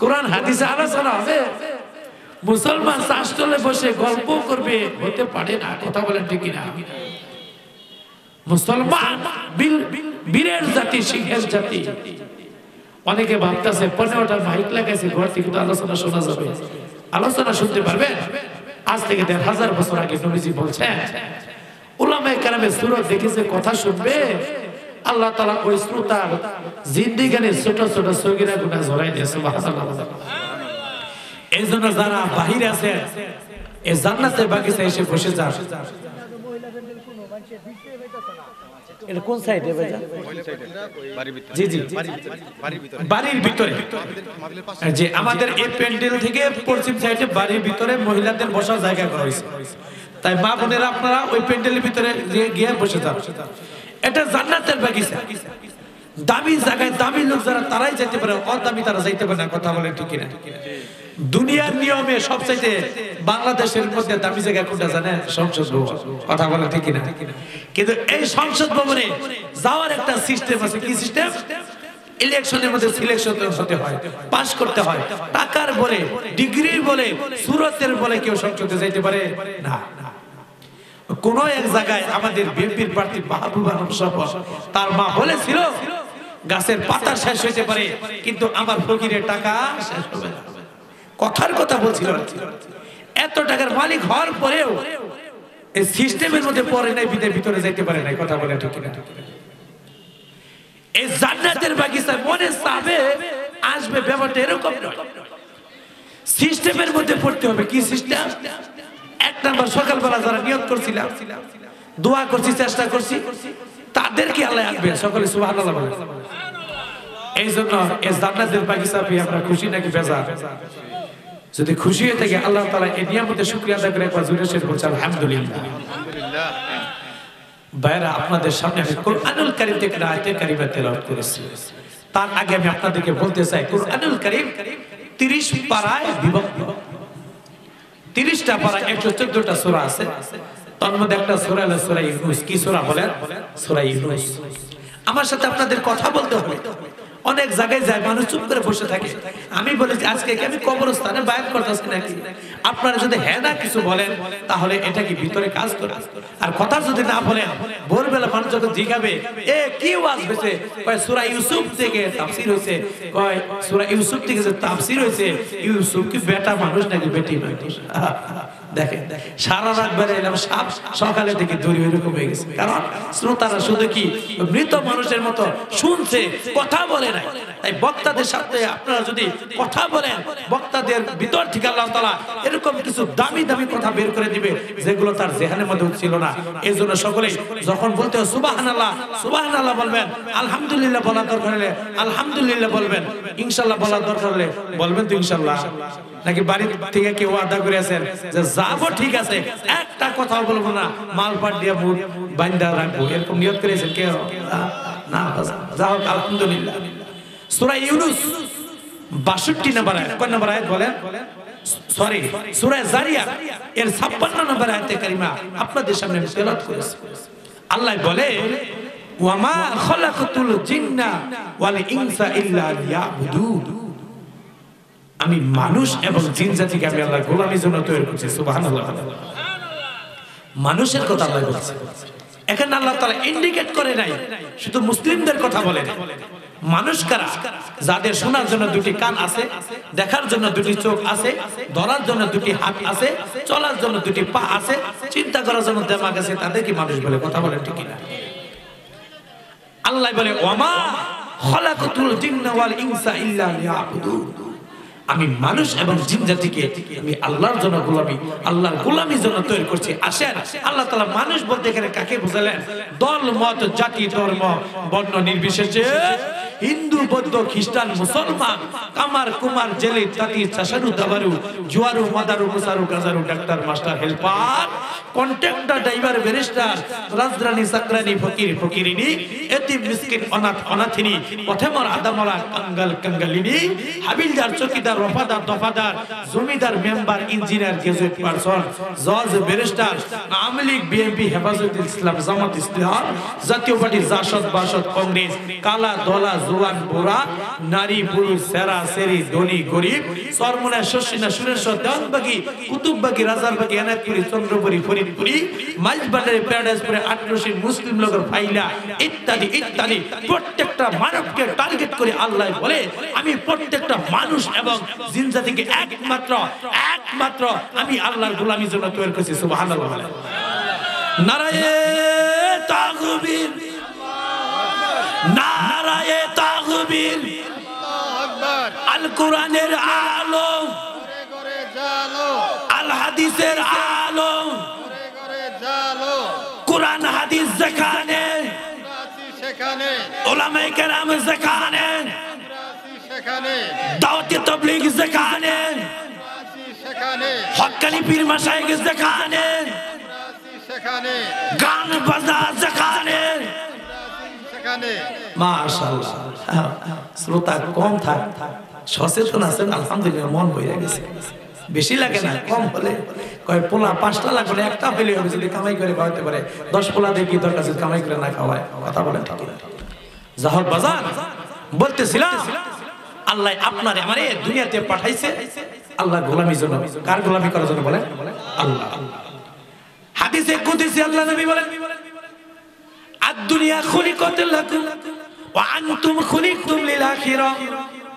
কোরআন হাদিসে আলোচনা হবে, মুসলমান চাষতলে বসে গল্প করবে, হতে পারে না। কথা বলেন ঠিক কিনা? মুসলমান বীরের জাতি, সিংহের জাতি। অনেকে ভাবতেছে 15টা মাইক লাগাইছে, ঘর থেকে তো আলোচনা শোনা যাবে। আলোচনা শুনতে পারবেন? আজ থেকে 1000 বছর আগে নবীজি বলছেন, উলামায়ে কেরামের সুরত দেখেছে, কথা শুনবে, আল্লাহ তাআলা ওই শ্রোতার জিন্দেগানির ছোট ছোট সগীরা গুনাহ ঝরাই দিয়ে। সুবহানাল্লাহ। এই জন্য যারা বাহিরে আছে, এই জান্নাতের বাগিচায় এসে বসে যান। এটা কোন সাইডে ভাইজান? জি জি, বাড়ির ভিতরে। যে আমাদের এই প্যান্ডেল থেকে পশ্চিম সাইডে বাড়ির ভিতরে মহিলাদের বসার জায়গা করা হয়েছে। তাই মা বোনেরা আপনারা ওই প্যান্ডেলের ভিতরে গিয়ে বসে যান। এটা জান্নাতের বাগিচা। দামি জায়গায় দামি লোক যারা, তারাই যেতে পারে, অদামি তারা যাইতে পারে না। কথা বলে ঠিক কিনা? দুনিয়ার নিয়মে সবচাইতে বাংলাদেশের মধ্যে দামি জায়গা কোনটা জানেন? সংসদ ভবন। কথা বলে ঠিক কিনা? কিন্তু এই সংসদ ভবনে যাওয়ার একটা সিস্টেম আছে। কি সিস্টেম? ইলেকশনের মধ্যে সিলেকশন হতে হয়, পাস করতে হয়। টাকার বলে, ডিগ্রির বলে, সুরতের বলে কেউ সংসদে যাইতে পারে না। কোন এক জায়গায় আমাদের বিএনপির প্রার্থী মাহবুব আলম শফা, তার মা বলেছিল, গাছের পাতা শেষ হইতে পারে কিন্তু আমার ফকিরের টাকা শেষ হবে না। কথার কথা বলছিল। এত টাকার মালিক হওয়ার পরেও এই সিস্টেমের মধ্যে পড়ে নাই, বিদের ভিতরে যাইতে পারে নাই। কথা বলে ঠিক কিনা? এই জান্নাতের বাগিচায় মনে চাবে আসবে, ব্যাপারটা এরকম নয়। সিস্টেমের মধ্যে পড়তে হবে। কি সিস্টেম? 1 নাম্বার, সকালবেলা যারা নিয়ত করছিলাম, দোয়া করছি, চেষ্টা করছি, তাদেরকে আল্লাহ আনবে। সকলে সুবহানাল্লাহ বলেন। এই জন্য এই জান্নাতের বাগিচা পেয়ে আমরা খুশি নাকি বেজার? যদি খুশি হয়ে থাকে, আল্লাহ তাআলা এই নিয়ামতের শুকরিয়া আদায় করে একবার জোরে সে বলছে আলহামদুলিল্লাহ। ভাইরা, আপনাদের সামনে আমি কুরআনুল কারীম থেকে আয়াতে কারিমা তেলাওয়াত করেছি। তার আগে আমি আপনাদেরকে বলতে চাই, কুরআনুল কারীম 30 পারায় বিভক্ত। 30টা পারা, 114টা সূরা আছে। তার মধ্যে একটা সূরা হলো সূরা ইউনূস। কি সূরা বলেন? সূরা ইউনূস। আমার সাথে আপনাদের কথা বলতে হবে। অনেক জায়গায় যায় মানুষ চুপ করে বসে থাকে। আমি বলেছি আজকে কি আমি কবরস্থানে বায়াত করতেছি নাকি? আপনারা যদি হ্যাঁ না কিছু বলেন, তাহলে এটা কি ভিতরে কাজ করে? আর কথা যদি না বলেন, ভোরবেলা মানুষ যখন জিজ্ঞাবে এ কি ওয়াজ হয়েছে, কয় সূরা ইউসুফ থেকে তাফসীর হয়েছে, কয় সূরা ইউসুফ থেকে যে তাফসীর হয়েছে, ইউসুফ কি বেটা মানুষ নাকি বেটি মানুষ? দেখেন, সারা রাত বেড়ে এলাম, সাপ সকালে থেকে দড়ি এরকম হয়ে গেছে। কারণ শ্রোতারা শুধু কি মৃত মানুষের মতো শুনছে, কথা বলে নাই। তাই বক্তাদের সাথে আপনারা যদি কথা বলেন, বক্তাদের ভিতর থেকে আল্লাহ তাআলা এরকম কিছু দামি দামি কথা বের করে দিবে, যেগুলো তার জেহানের মধ্যে ছিল না। এই জন্য সকলেই যখন বলতে হয় সুবহানাল্লাহ, সুবহানাল্লাহ বলবেন। আলহামদুলিল্লাহ বলা দরকার হলে আলহামদুলিল্লাহ বলবেন। ইনশাআল্লাহ বলা দরকার হলে বলবেন তো ইনশাআল্লাহ। নাকি বাড়ি থেকে কেউ আদা করে আছেন যে যাবো, ঠিক আছে, একটা কথা বলবো না, মালপাট দিয়ে মুখ বান্ধা রাখবো, এরকম নিয়ত করেছেন কেউ? না, যাও, আলহামদুলিল্লাহ। সূরা ইউনূস 62 নম্বর আয়াত। কোন নম্বর আয়াত বলেন? সরি, সূরা যারিয়াত এর 56 নম্বর আয়াতে কারিমা আপনাদের সামনে আমি তেলাওয়াত করেছি। আল্লাহ বলে, ওয়া মা খালাকাতুল জিন্না ওয়াল ইনসা ইল্লা লিয়াবুদুন। আমি মানুষ এবং জিন জাতিকে আমি আল্লাহর গোলামির জন্য তৈরি করেছি। সুবহানাল্লাহ। মানুষের কথা আল্লাহ বলছে। এখানে আল্লাহ তাআলা ইন্ডিকেট করে নাই, শুধু মুসলিমদের কথা বলেন। মানুষ কারা? যাদের শোনার জন্য 2টি কান আছে, দেখার জন্য 2টি চোখ আছে, ধরার জন্য 2টি হাত আছে, চলার জন্য 2টি পা আছে, চিন্তা করার জন্য দিমাগ আছে, তাদেরকে মানুষ বলে। কথা বলেন ঠিক কিনা? আল্লাহ বলে, ওয়া মা খালাকাতুল জিন্না ওয়াল ইনসা ইল্লা লিয়াবুদুন। আমি মানুষ এবং জিন জাতিকে আমি আল্লাহর জন্য গোলামি, আল্লাহর গোলামির জন্য তৈরি করছি। আসেন, আল্লাহ তাআলা মানুষ বলতে এখানে কাকে বোঝালেন? দল, মত, জাতি, ধর্ম, বর্ণ নির্বিশেষে হিন্দু, বৌদ্ধ, খ্রিস্টান, মুসলমান, কামার, কুমার, জেলে, তাঁতি, চাষারু, দাবারু, জুয়ারু, মাদারু, মুসারু, গাজারু, doctor, master, helper, contractor, driver, barrister, রাজরানী, চাকরানী, ফকির, ফকিরিনী, এতিম, মিসকিন, অনাথ, অনাথিনী, পথেমর, আদামরা, কাঙ্গাল, কাঙ্গালিনী, হাবিলদার, চকিদার, রফাদার, দফাদার, জমিদার, মেম্বার, ইঞ্জিনিয়ার, গ্রাজুয়েট পারসন, জজ, ব্যারিস্টার, আওয়ামী লীগ, বিএনপি, হেফাজতে ইসলাম, জামাত ইসলাম, জাতীয় পার্টি, জাসদ, বাসদ, কংগ্রেস, কালা, দলা, জোয়ান বুড়া, নারী পুরুষ, সেরা সেরি, ধনী গরিব, সরমনা শশিনা সুরেশ্বর, দেওয়ানবাগী, কুতুববাগী, রাজারবাগী, এনায়তপুরী, চন্দ্রপুরী, ফরিদপুরী, মাইজবান্ডারি, প্যারাডাইসপুরে, আটরশি, মুসলিম লোকের ফাইলা ইত্যাদি ইত্যাদি প্রত্যেকটা মানবকে টার্গেট করে আল্লাহ বলে আমি প্রত্যেকটা মানুষ এবং জিন জাতিকে একমাত্র আমি আল্লাহর গোলামির জন্য তৈরি করেছি। সুবহানাল্লাহ। নারায়ে তাকবীর, নারায়ে তাকবীর। আল কোরআনের আলো, আল হাদিসের আলো, কোরআন হাদিস যেখানে, উলামায়ে কেরাম যেখানে, দাওয়াতে তাবলীগ যেখানে, হক্কানি পীর মাশায়েখ যেখানে, গান বাজনা যেখানে, মাশাআল্লাহ। শ্রোতা কম থাক, সচেতন আছেন আলহামদুলিল্লাহ, মন বইয়া গেছে। বেশি লাগে না, কম হলে কয় পোলা 5টা লাগবে, একটা হইলে হবে। যদি কামাই করে খাওয়াতে পারে 10 পোলা দিয়ে কি দরকার, কামাই করে না খাওয়ায়। কথা বলেন ঠিক না? জাহর বাজার বলতেছিলাম আল্লাহ আপনারে আমারে দুনিয়াতে পাঠাইছে আল্লাহর গোলামির জন্য। কার গোলামি করার জন্য বলেন? আল্লাহ। হাদিসে কুদসি আল্লাহ নবী বলেন, আদ-দুনিয়া খুলিকাত লাকুম ওয়া আনতুম খুলিকতুম লিল আখিরাহ।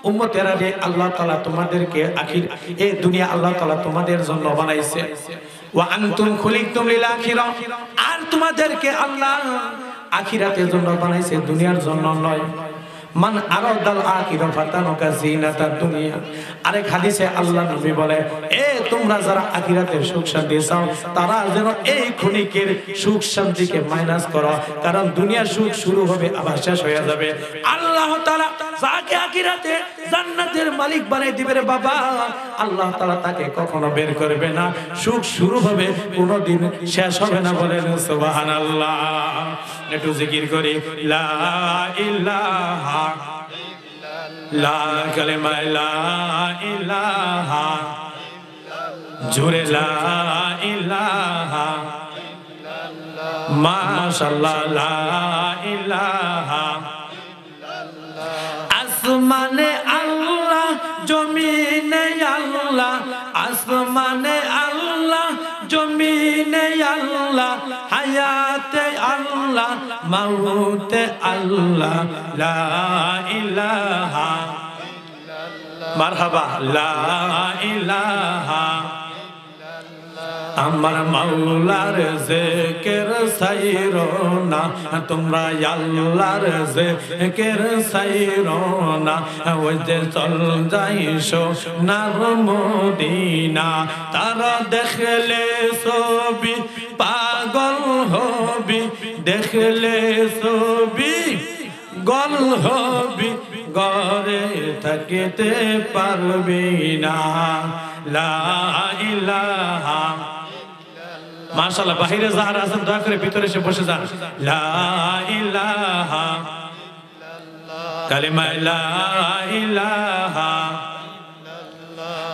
উম্মতেরা রে, আল্লাহ তাআলা তোমাদেরকে এই দুনিয়া আল্লাহ তাআলা তোমাদের জন্য বানাইছে। ওয়া আনতুম খুলিকতুম লিল আখিরাহ, আর তোমাদেরকে আল্লাহ আখিরাতের জন্য বানাইছে, দুনিয়ার জন্য নয়। মান আরাদাল আখিরাহ ফাতানুকা জিনাতাদ দুনিয়া। আরেক হাদিসে আল্লাহ নবী বলে, তোমরা যারা আখিরাতের সুখ শান্তি চাও তারা যেন এই ক্ষণিকের সুখ শান্তিকে মাইনাস করো, কারণ দুনিয়ার সুখ শুরু হবে আবার শেষ হয়ে যাবে। আল্লাহ তাআলা যাকে আখিরাতে জান্নাতের মালিক বানাই দিবে রে বাবা, আল্লাহ তাআলা তাকে কখনো বের করবে না। সুখ শুরু হবে, কোনোদিন শেষ হবে না। বলেন সুবহানাল্লাহ। একটু জিকির করি, লা ইলাহা লা কালেমা লা ইলাহা, জোরে লা ইলাহা, মাশাআল্লাহ লা ইলাহা। আসমানে আল্লাহ, জমিনে আল্লাহ, আসমানে আল্লাহ, জমিনে আল্লাহ, হায়াতে আল্লাহ, মাউতে আল্লাহ, লা ইলাহা মারহাবা লা ইলাহা। আমার মাওলার জিকির সাইরো না, তোমরা আল্লাহর জিকির সাইরো না। ওই যে চল যাইছো নার মদিনা, তারা দেখলে ছবি পাগল হবি, দেখলে ছবি গল হবি, ঘরে থাকিতে পারবি না। লা ইলাহা। মাশাআল্লাহ, বাহিরে যারা আছেন দয়া করে ভিতরে এসে বসে যান। লা ইলাহা কালিমা লা ইলাহা,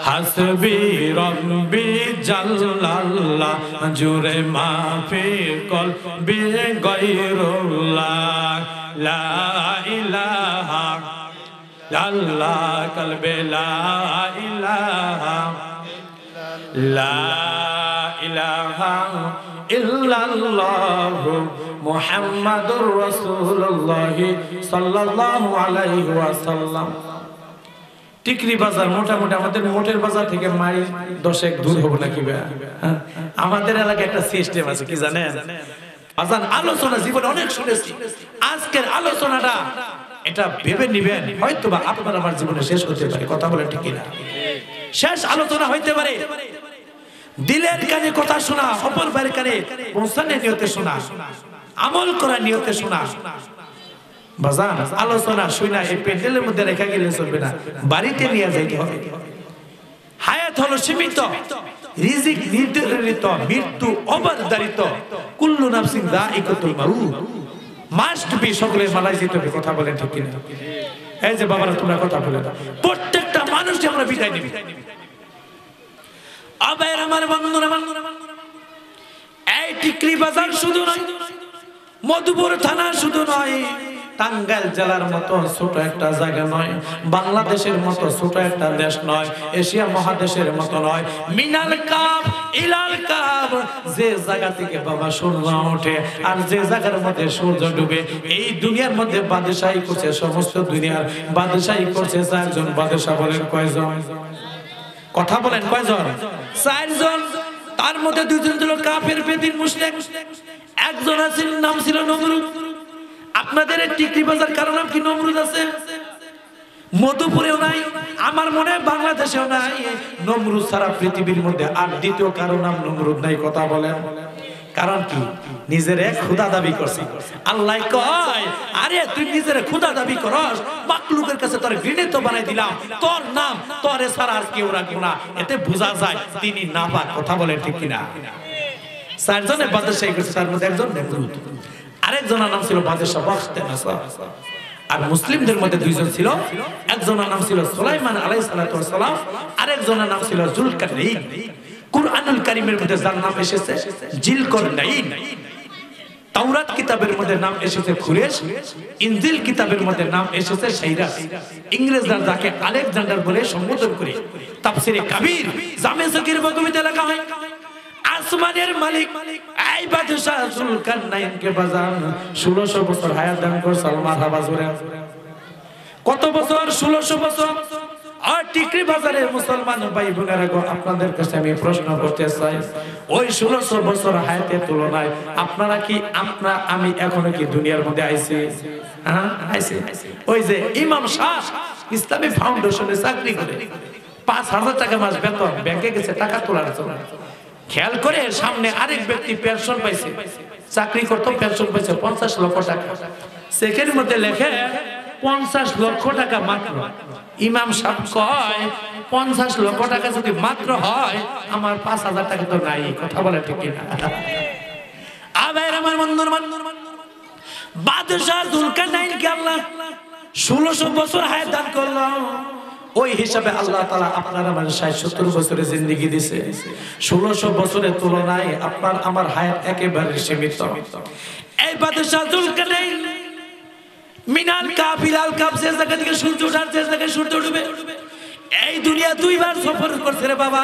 হাসবি রব্বি জাল্লাল্লাহ, জুরে মাফি কলবি গায়রুল্লাহ। লা ইলাহা আল্লাহ কলবে লা ইলাহা, লা ইলাহা ইল্লাল্লাহ মুহাম্মাদুর রাসূলুল্লাহ সাল্লাল্লাহু আলাইহি ওয়াসাল্লাম। টিকরি বাজার মোটামুটি আমাদের মোটের বাজার থেকে মাইল 10 দূর হবে নাকি? আমাদের এলাকায় একটা সিস্টেম আছে, কি জানেন? আজান আলোচনা জীবনে অনেক শুনেছি, আজকের আলোচনাটা এটা ভেবে নিবেন, হয়তো বা আপনার আমার জীবনে শেষ হতে পারে। কথা বলেন ঠিক কিনা? শেষ আলোচনা হইতে পারে। দিলের কানে কথা শোনা, অপর বাইরের কানে পৌঁছানোর নিয়তে শোনা, আমল করার নিয়তে শোনা। বাজান আলোচনা শুনা এই প্যান্ডেলের মধ্যে রেখা গেলে চলবে না, বাড়িতে নিয়ে যাইতে হবে। হায়াত হলো সীমিত, রিজিক নির্ধারিত, মৃত্যু অবারিত। কুল্লু নাফসিন যায়িকাতুল মাউত, মাস্ট বি, সকলের মালাই যেতে হবে। কথা বলেন ঠিক কিনা? এই যে বাবারা তোমরা কথা বলে দাও, প্রত্যেকটা মানুষ যে আমরা বিদায় নিবি। আবার আমার বন্ধুরা, এই টিকরি বাজার শুধু নয়, মধুপুর থানা শুধু নয়, টাঙ্গাইল জেলার মতো ছোট একটা জায়গা নয়, বাংলাদেশের মতো ছোট একটা দেশ নয়, এশিয়া মহাদেশের মতো নয়। মিনাল কাব ইলাল কাব, যে জায়গা থেকে বাবা সূর্য ওঠে আর যে জায়গার মধ্যে সূর্য ডুবে, এই দুনিয়ার মধ্যে বাদশাহী করছে, সমস্ত দুনিয়ার বাদশাহী করছে চারজন বাদশাহ। বলেন কয়জন? কথা বলেন কয়জন? চারজন। তার মধ্যে দুইজন ছিল কাফের বেদিন মুশরিক, একজন আছেন নাম ছিল নমরুদ। আপনাদের টিকরি বাজার কারো নাম কি নমরুদ আছে? মধুপুরেও নাই, আমার মনে হয় বাংলাদেশেও নাই। নমরুদ ছাড়া পৃথিবীর মধ্যে আর দ্বিতীয় কারো নাম নমরুদ নাই। কথা বলেন কারণ কি? নিজের খোদা দাবি করছে। আল্লাহ কয়, আরে তুই নিজের খোদা দাবি করস, মাকলুকের কাছে তোর ঘৃণিত বানাই দিলাম, তোর নাম তোরে ছাড়া আর কেউ রাখবো না। এতে বোঝা যায় তিনি নাপাক। কথা বলেন ঠিক কিনা? চারজনের বাদশাহী করছে, তার মধ্যে একজন নমরুদ, আরেকজনের নাম ছিল বাদশাহ বখতে নাসর। আর মুসলিমদের মধ্যে দুইজন ছিল, একজনের নাম ছিল সুলাইমান আলাইহিস সালাতু ওয়াস সালাম, আরেকজনের নাম ছিল জুলকারনাইন। কুরআনুল কারীমের মধ্যে যার নাম এসেছে জিলকরনাইন। তাওরাত কিতাবের মধ্যে নাম এসেছে খুরেশ, ইনজিল কিতাবের মধ্যে নাম এসেছে সাইরাস। ইংরেজরা যাকে আলেকজান্ডার বলে সম্বোধন করে তাফসিরে কাবীর জামে সগীর বগবিতে লেখা হয়, আসমানের মালিক এই বাদশাহ জুলকারনাইনকে বাজান 1600 বছর হায়াত দান করে। সালমান হাবাজুরে কত বছর? 1600 বছর। আর টিকরি বাজারের মুসলমান ভাই বোনেরা গো, আপনাদের কাছে আমি প্রশ্ন করতে চাই, ওই 1600 বছর হায়াতের তুলনায় আপনারা কি, আমি এখনো কি দুনিয়ার মধ্যে আইছি? হ্যাঁ আইছি। ওই যে ইমাম শাহ ইসলামী ফাউন্ডেশনে চাকরি করে 5000 টাকা মাস বেতন, ব্যাংকে গেছে টাকা তোলার জন্য। খেয়াল করে সামনে আরেক ব্যক্তি পেনশন পাইছে, চাকরি করতো, পেনশন পাইছে 50 লক্ষ টাকা। চেকের মধ্যে লেখে 50 লক্ষ টাকা মাত্র। ইমাম সাহেব কয় 50 লক্ষ টাকা যদি মাত্র হয়, আমার 5000 টাকা তো নাই। কথা বলে ঠিক কিনা? আবার আমার বন্ধুর বাদশাহ জুলকারনাইনকে আল্লাহ 1600 বছর হায়াত দান করলো। ওই হিসাবে আল্লাহ তাআলা আপনার আমার 60-70 বছরের জিন্দেগি দিয়েছে। 1600 বছরের তুলনায় আপনার আমার হায়াত একেবারে সীমিত। এই বাদশাহ জুলকারনাইন মিনাল কাব ইলাল কাব, যে জায়গা থেকে সূর্য ওঠার, যে জায়গায় সূর্য ডুবে, এই দুনিয়া দুইবার সফর করছে রে বাবা।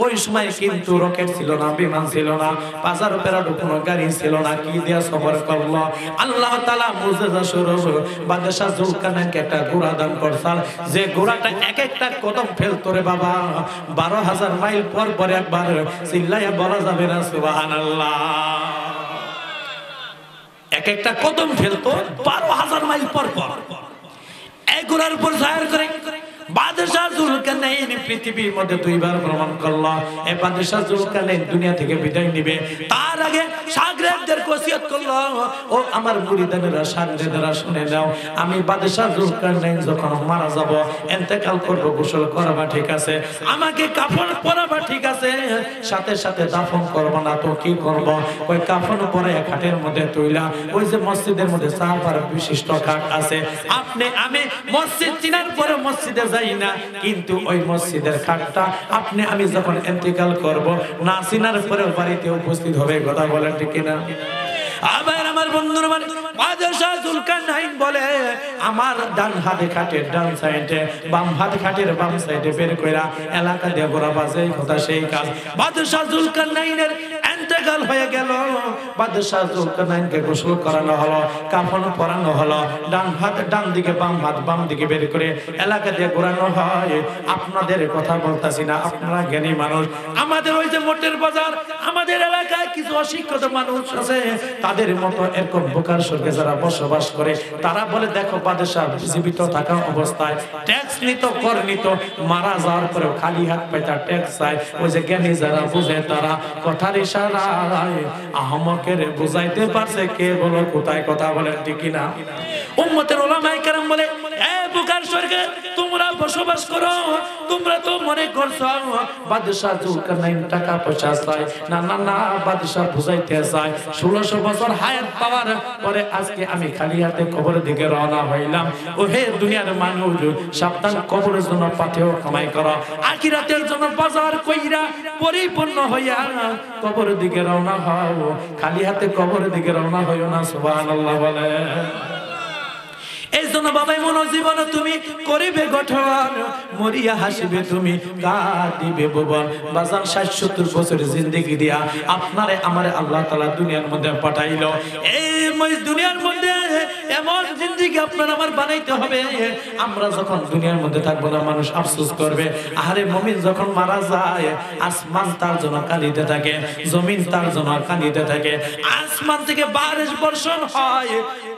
ওই সময় কিন্তু রকেট ছিল না, বিমান ছিল না, বাজার পেরানো কোনো গাড়ি ছিল না। কি দিয়া সফর করলো? আল্লাহ তাআলা মুজিজা স্বরূপ বাদশাহ জুলকারনাইনকে একটা ঘোড়া দান করছেন, যে ঘোড়াটা এক একটা কদম ফেলতো রে বাবা 12000 মাইল পর পর একবার চিল্লাইয়া বলা যাবে না সুবহানাল্লাহ। এক একটা কদম ফেলতো 12000 মাইল পর পর। এই ঘোড়ার উপর সায়ার করে বাদশাহ জুলকারনাইন পৃথিবীর মধ্যে দুইবার ভ্রমণ করলো। এই বাদশাহ জুলকারনাইন দুনিয়া থেকে বিদায় নিবে, তার আগে শাগরেদদের ওসিয়ত করলো, ও আমার মুরিদানেরা, শাগরেদরা শুনে নাও, আমি বাদশাহ জুলকারনাইন যখন মারা যাব, ইন্তেকাল করব, গোসল করবা ঠিক আছে, আমাকে কাফন পরাবা ঠিক আছে, সাথে সাথে দাফন করব না তো কি করব? ওই কাফন পরে খাটের মধ্যে তুইলা, ওই যে মসজিদের মধ্যে 4 বিশিষ্ট খাট আছে, আমি মসজিদ চিনার পরে মসজিদে যাই না, কিন্তু ওই মসজিদের খাটটা আমি যখন ইন্তেকাল করব, না চিনার পরে বাড়িতে উপস্থিত হবে। কথা বলেন ঠিক কিনা? আবার আমার বন্ধুরা বাদশাহ জুলকারনাইন বলে, আমার ডান হাতে খাটের ডান সাইডে, বাম হাতে খাটের বাম সাইডে বের কইরা এলাকা দিয়ে ঘোরা বাজে, কথা সেই কাজ। বাদশাহ জুলকারনাইনের ইন্তেকাল হয়ে গেল। বাদশাহ জুলকারনাইনকে গোসল করানো হলো, কাফন পরানো হলো, ডান হাত ডান দিকে, বাম হাত বাম দিকে বের করে এলাকা দিয়ে ঘোরানো হয়। আপনাদের কথা বলতাছি না, আপনারা জ্ঞানী মানুষ। আমাদের ওই যে মোটের বাজার, আমাদের এলাকায় কিছু অশিক্ষিত মানুষ আছে, তাদের মতো এরকম বোকার স্বর্গে যারা বসবাস করে, তারা বলে দেখো বাদশাহ জীবিত থাকা অবস্থায় ট্যাক্স নিত, কর নিত, মারা যাওয়ার পরেও খালি হাত পাইতা ট্যাক্স চায়। ওই যে জ্ঞানী যারা বুঝে, তারা কথার ইশারায় আহমকের বুঝাইতে পারছে কে বলো কোথায়। কথা বলেন ঠিক কিনা? উম্মতের উলামায়ে কেরাম বলে, এ বোকার স্বর্গে তোমরা বসবাস করো, তোমরা তো মনে করছো বাদশাহ জুলকারনাইন টাকা পয়সা চায়। না না না, বাদশাহ বুঝাইতে চায় 1600 বছর হায়াত পাওয়ার পরে আজকে আমি খালি হাতে কবরের দিকে রওনা হইলাম। ও হে দুনিয়ার মানুষ, সাবধান, কবরের জন্য পাথেও কামাই করো, আখিরাতের জন্য বাজার কইরা পরিপূর্ণ হইয়া কবরের দিকে রওনা হও। খালি হাতে কবরের দিকে রওনা হইও না। সুবহানাল্লাহ বলে। জন্য বাবাই মনো জীবন তুমি করিবে গঠন, মরিয়া হাসিবে তুমি কাঁদিবে ভুবন। বাজান 60-70 বছরের জিন্দেগি দিয়া আপনারে আমারে আল্লাহ তাআলা দুনিয়ার মধ্যে পাঠাইলো। এই দুনিয়ার মধ্যে এমন জিন্দেগি আপনার আমার বানাইতে হবে, আমরা যখন দুনিয়ার মধ্যে থাকবো না মানুষ আফসোস করবে। আরে মুমিন যখন মারা যায় আসমান তার জন্য কাঁদিতে থাকে, জমিন তার জন্য কাঁদিতে থাকে, আসমান থেকে বারিশ বর্ষণ হয়।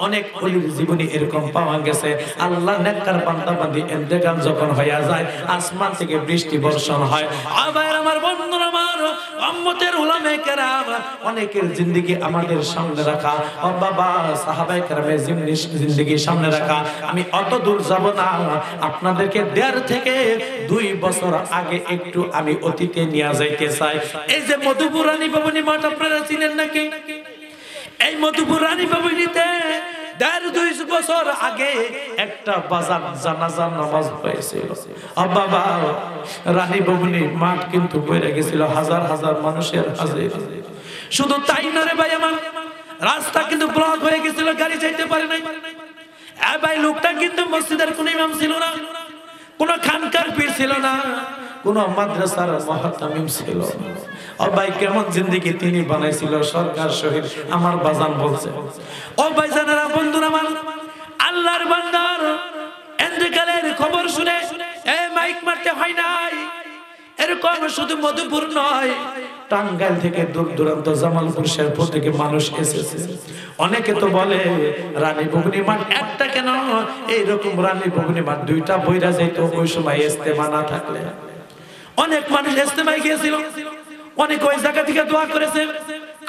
অনেক ওলির জীবনী এরকম পাওয়া গেছে, আল্লাহ নেককার বান্দা বান্দি ইন্তেকাল যখন হইয়া যায় আসমান থেকে বৃষ্টি বর্ষণ হয়। আবার আমার বন্ধুরা, আমার উম্মতের উলামায়ে কেরাম অনেকের জিন্দেগি আমাদের সামনে রাখা, ও বাবা সাহাবায়ে কেরামের জিন্দেগি সামনে রাখা। আমি অত দূর যাব না, আপনাদেরকে 1.5 থেকে 2 বছর আগে একটু আমি অতীতে নিয়ে যাইতে চাই। এই যে মধুপুর রানী ভবনী মাঠ আপনারা চিনেন নাকি? এই মধুপুর রানী ভবনীতে 1.5-2 বছর আগে একটা বাজার জানাজার নামাজ হয়েছিল। বাবা রানী ভবনী মাঠ কিন্তু ভরে গেছিল হাজার হাজার মানুষের হাজির। শুধু তাই না রে ভাই, আমার রাস্তা কিন্তু ব্লক হয়ে গেছিল, গাড়ি যাইতে পারে নাই। ভাই লোকটা কিন্তু মসজিদের কোন ইমাম ছিল না, কোন খানকার পীর ছিল না, কোন মাদ্রাসার মুহাত্তামিম ছিল। ও ভাই কেমন জিন্দেগি তিনি বানাইছিল সরকার শহীদ আমার বাজান বলছে। ও ভাই জানেরা বন্ধুরা, আমার আল্লাহর বান্দার ইন্তেকালের খবর শুনে এই মাইক মারতে হয় নাই। এরকম শুধু মধুপুর নয়, টাঙ্গাইল থেকে দূর দূরান্ত জামালপুর শেরপুর থেকে মানুষ এসেছে। অনেকে তো বলে রানী ভবনী মাঠ একটা কেন, এইরকম রানী ভবনী মাঠ 2টা বইরা যাইতো ওই সময় ইস্তেমা না থাকলে। অনেক মানুষ ইস্তেমায় গিয়েছিল, অনেক ওই জায়গা থেকে দোয়া করেছে।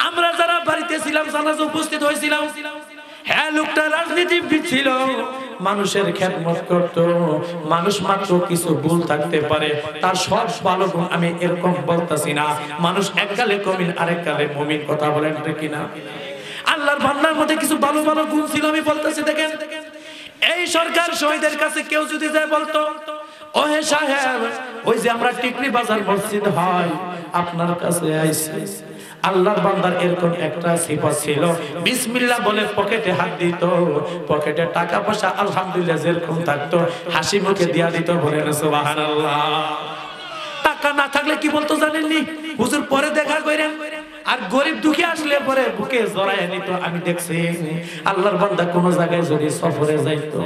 আমরা যারা বাড়িতে ছিলাম জানাজা উপস্থিত হয়েছিলাম। হ্যাঁ লোকটা রাজনীতিবিদ ছিল, মানুষের খেদমত করত। মানুষ মাত্র কিছু ভুল থাকতে পারে, তার সব ভালো গুণ আমি এরকম বলতাছি না। মানুষ এককালে কমিন আরেক কালে মুমিন, কথা বলেন ঠিক না? আল্লাহর বান্দার মধ্যে কিছু ভালো ভালো গুণ ছিল আমি বলতাছি। দেখেন এই সরকার শহীদের কাছে কেউ যদি যায় বলতো, ও হে সাহেব ওই যে আমরা টিকরি বাজার মসজিদ হয় আপনার কাছে আইছি। আল্লাহর বান্দার এরকম একটা সিফাত ছিল, বিসমিল্লাহ বলে পকেটে হাত দিত, পকেটে টাকা পয়সা আলহামদুলিল্লাহ যেরকম থাকতো হাসি মুখে দিয়া দিত। বলেন সুবহানাল্লাহ। টাকা না থাকলে কি বলতো জানেননি? হুজুর পরে দেখা কইরেন। আর গরিব দুঃখী আসলে পরে বুকে জড়ায় নিত। আমি দেখছি আল্লাহর বান্দা কোন জায়গায় যদি সফরে যাইতো,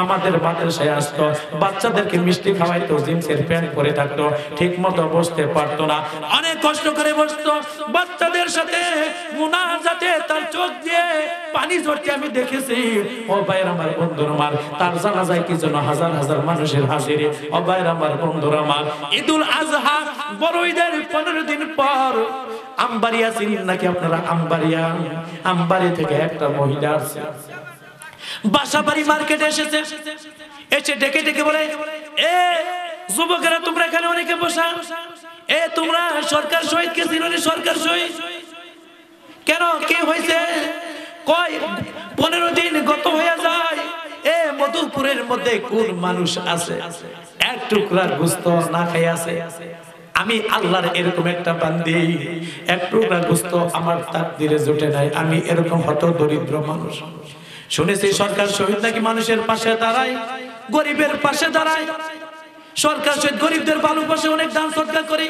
আমাদের মাদ্রাসায় আসতো, বাচ্চাদেরকে মিষ্টি খাওয়াইতো, জিন্সের প্যান্ট পরে থাকতো, ঠিক মতো বসতে পারতো না, অনেক কষ্ট করে বসতো। বাচ্চাদের সাথে মুনাজাতে তার চোখ দিয়ে পানি ঝরতে আমি দেখেছি। ও ভাইয়ের আমার বন্ধুরা আমার, তার জানাজায় কি জন্য হাজার হাজার মানুষের হাজিরে। ও ভাইয়ের আমার বন্ধুরা আমার, ঈদুল আজহা বড় ঈদের 15 দিন পর আমবাড়িয়া চিনেন নাকি আপনারা? আমবাড়িয়া, আমবাড়ি থেকে একটা মহিলা আসছে, বাসাবাড়ি মার্কেটে এসেছে। এসে ডেকে ডেকে বলে, এ যুবকেরা তোমরা এখানে অনেকে বসা, এ তোমরা সরকার শহীদ কে চিনো? সরকার শহীদ কেন, কি হয়েছে? কয় 15 দিন গত হয়ে যায়। এ মধুপুরের মধ্যে কোন মানুষ আছে এক টুকরার গোশত না খাই আছে? আমি আল্লাহর এরকম একটা বান্দি, এক টুকরা গোশত আমার তাকদিরে জুটে নাই। আমি এরকম হত দরিদ্র মানুষ। শুনেছি সরকার শহীদ নাকি মানুষের পাশে দাঁড়ায়, গরিবের পাশে দাঁড়ায়। সরকার শহীদ গরিবদের ভালো পাশে অনেক দান সদকা করে।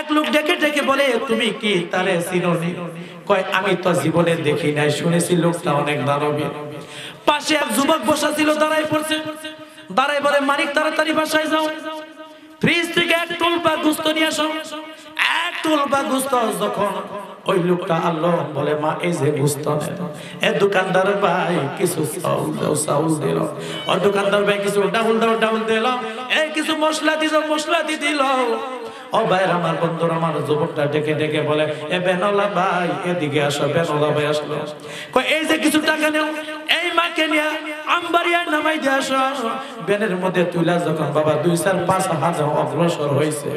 এক লোক ডেকে ডেকে বলে, তুমি কি তারে চিনো? কয় আমি তো জীবনে দেখি নাই, শুনেছি লোকটা অনেক দানবী। পাশে এক যুবক বসা ছিল, দাঁড়ায় পড়ছে। দাঁড়ায় বলে, মালিক তাড়াতাড়ি বাসায় যাও, ফ্রিজ থেকে এক টুলবা গোশত নিয়ে আসো। এক টুলবা গোশত যখন ওই লোকটা আল্লাহ বলে, মা এই যে গোশত, এ দোকানদার ভাই কিছু চাউল দাও, চাউল দিল। ও দোকানদার ভাই কিছু ডাউল দাও, ডাউল দিল। এই কিছু মশলা দিল, মশলা দিয়ে দিল। ও ভাইয়ের আমার বন্ধুরা আমার, যুবকটা ডেকে ডেকে বলে, এ বেনওয়ালা ভাই এদিকে আসো। বেনওয়ালা ভাই আসলো, কয় এই যে কিছু টাকা নেও, এই মাকে নিয়ে আমবাড়িয়া নামাই দিয়ে আসো। বেনের মধ্যে তুইলা যখন বাবা 2-4-5 হাজার অগ্রসর হয়েছে,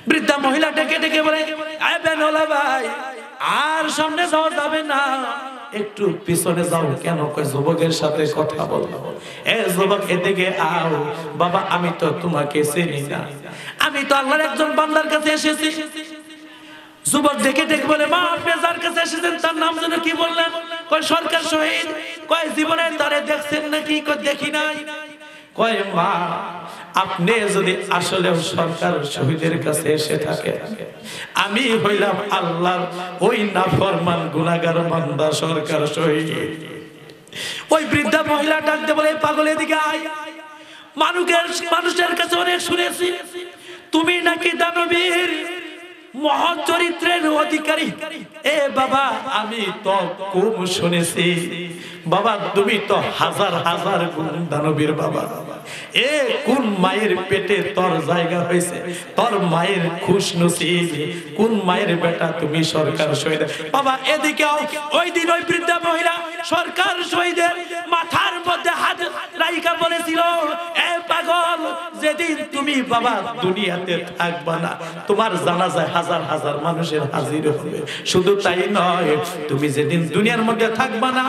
বৃদ্ধা মহিলা ডেকে ডেকে বলে, এ বেনওয়ালা ভাই আর সামনে যাওয়া যাবে না, একটু পিছনে যাও। কেন? কয় যুবকের সাথে কথা বলবো। এ যুবক এদিকে আও। বাবা আমি তো তোমাকে চিনি না, আমি তো আল্লাহর একজন বান্দার কাছে এসেছি। যুবক ডেকে ডেকে বলে, মা আপনি যার কাছে এসেছেন তার নাম যেন কি বললেন? কয় সরকার শহীদ। কয় জীবনে তারে দেখছেন নাকি? কয় দেখি নাই। কয় মা আপনি যদি আসলে সরকার শহীদের কাছে এসে থাকে, আমি হইলাম আল্লাহর ওই নাফরমান গুনাহগার বান্দা সরকার শহীদ। ওই বৃদ্ধা মহিলা ডাকতে বলে পাগল এদিকে আয়, মানুষের কাছে অনেক শুনেছি তুমি নাকি দানবীর মহৎ চরিত্রের অধিকারী। এ বাবা আমি তো খুব শুনেছি বাবা, তুমি তো হাজার হাজার গুণ দানবীর বাবা। এ কোন মায়ের পেটে তোর জায়গা হয়েছে, তোর মায়ের খুশনসিব, কোন মায়ের বেটা তুমি সরকার শহীদ। বাবা এদিকে ওই দিন ওই বৃদ্ধা মহিলা সরকার শহীদের মাথার মধ্যে হাত রাইখা বলেছিল, এ পাগল যেদিন তুমি বাবা দুনিয়াতে থাকবা না, তোমার জানাজায় হাজার হাজার মানুষের হাজির হবে। শুধু তাই নয়, তুমি যেদিন দুনিয়ার মধ্যে থাকবা না,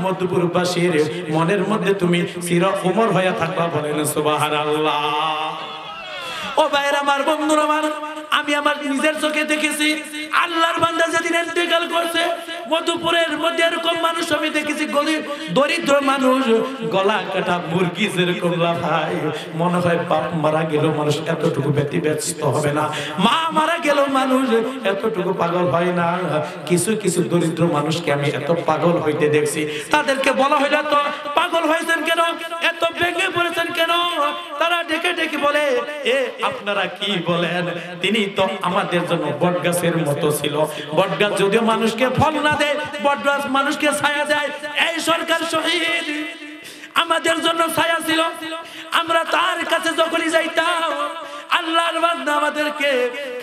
মধুপুরবাসীর মনের মধ্যে তুমি চির অমর হয়ে থাকবা। বলেন সুবহানাল্লাহ। ও ভাইরা আমার, বন্ধুরা আমার, আমি আমার নিজের চোখে দেখেছি আল্লাহর বান্দা যেদিন ইন্তেকাল করছে, মধুপুরের মধ্যে এরকম মানুষ আমি দেখেছি, গরিব দরিদ্র মানুষ গলা কাটা মুরগি যেরকম লাফায়, মনে হয় বাপ মারা গেল মানুষ এতটুকু ব্যতিব্যস্ত হবে না, মা মারা গেল মানুষ এতটুকু পাগল হয় না। কিছু কিছু দরিদ্র মানুষকে আমি এত পাগল হইতে দেখছি। তাদেরকে বলা হইল তো পাগল হয়েছেন কেন, এত ভেঙে পড়েছেন কেন? তারা ডেকে ডেকে বলে, এ আপনারা কি বলেন, তিনি তো আমাদের জন্য বটগাছের মতো ছিল। বটগাছ যদিও মানুষকে ফল না দেয়, বটগাছ মানুষকে ছায়া দেয়। এই সরকার শহীদ আমাদের জন্য ছায়া ছিল। আমরা তার কাছে যখনই যাইতাম, আল্লাহর বান্দা আমাদেরকে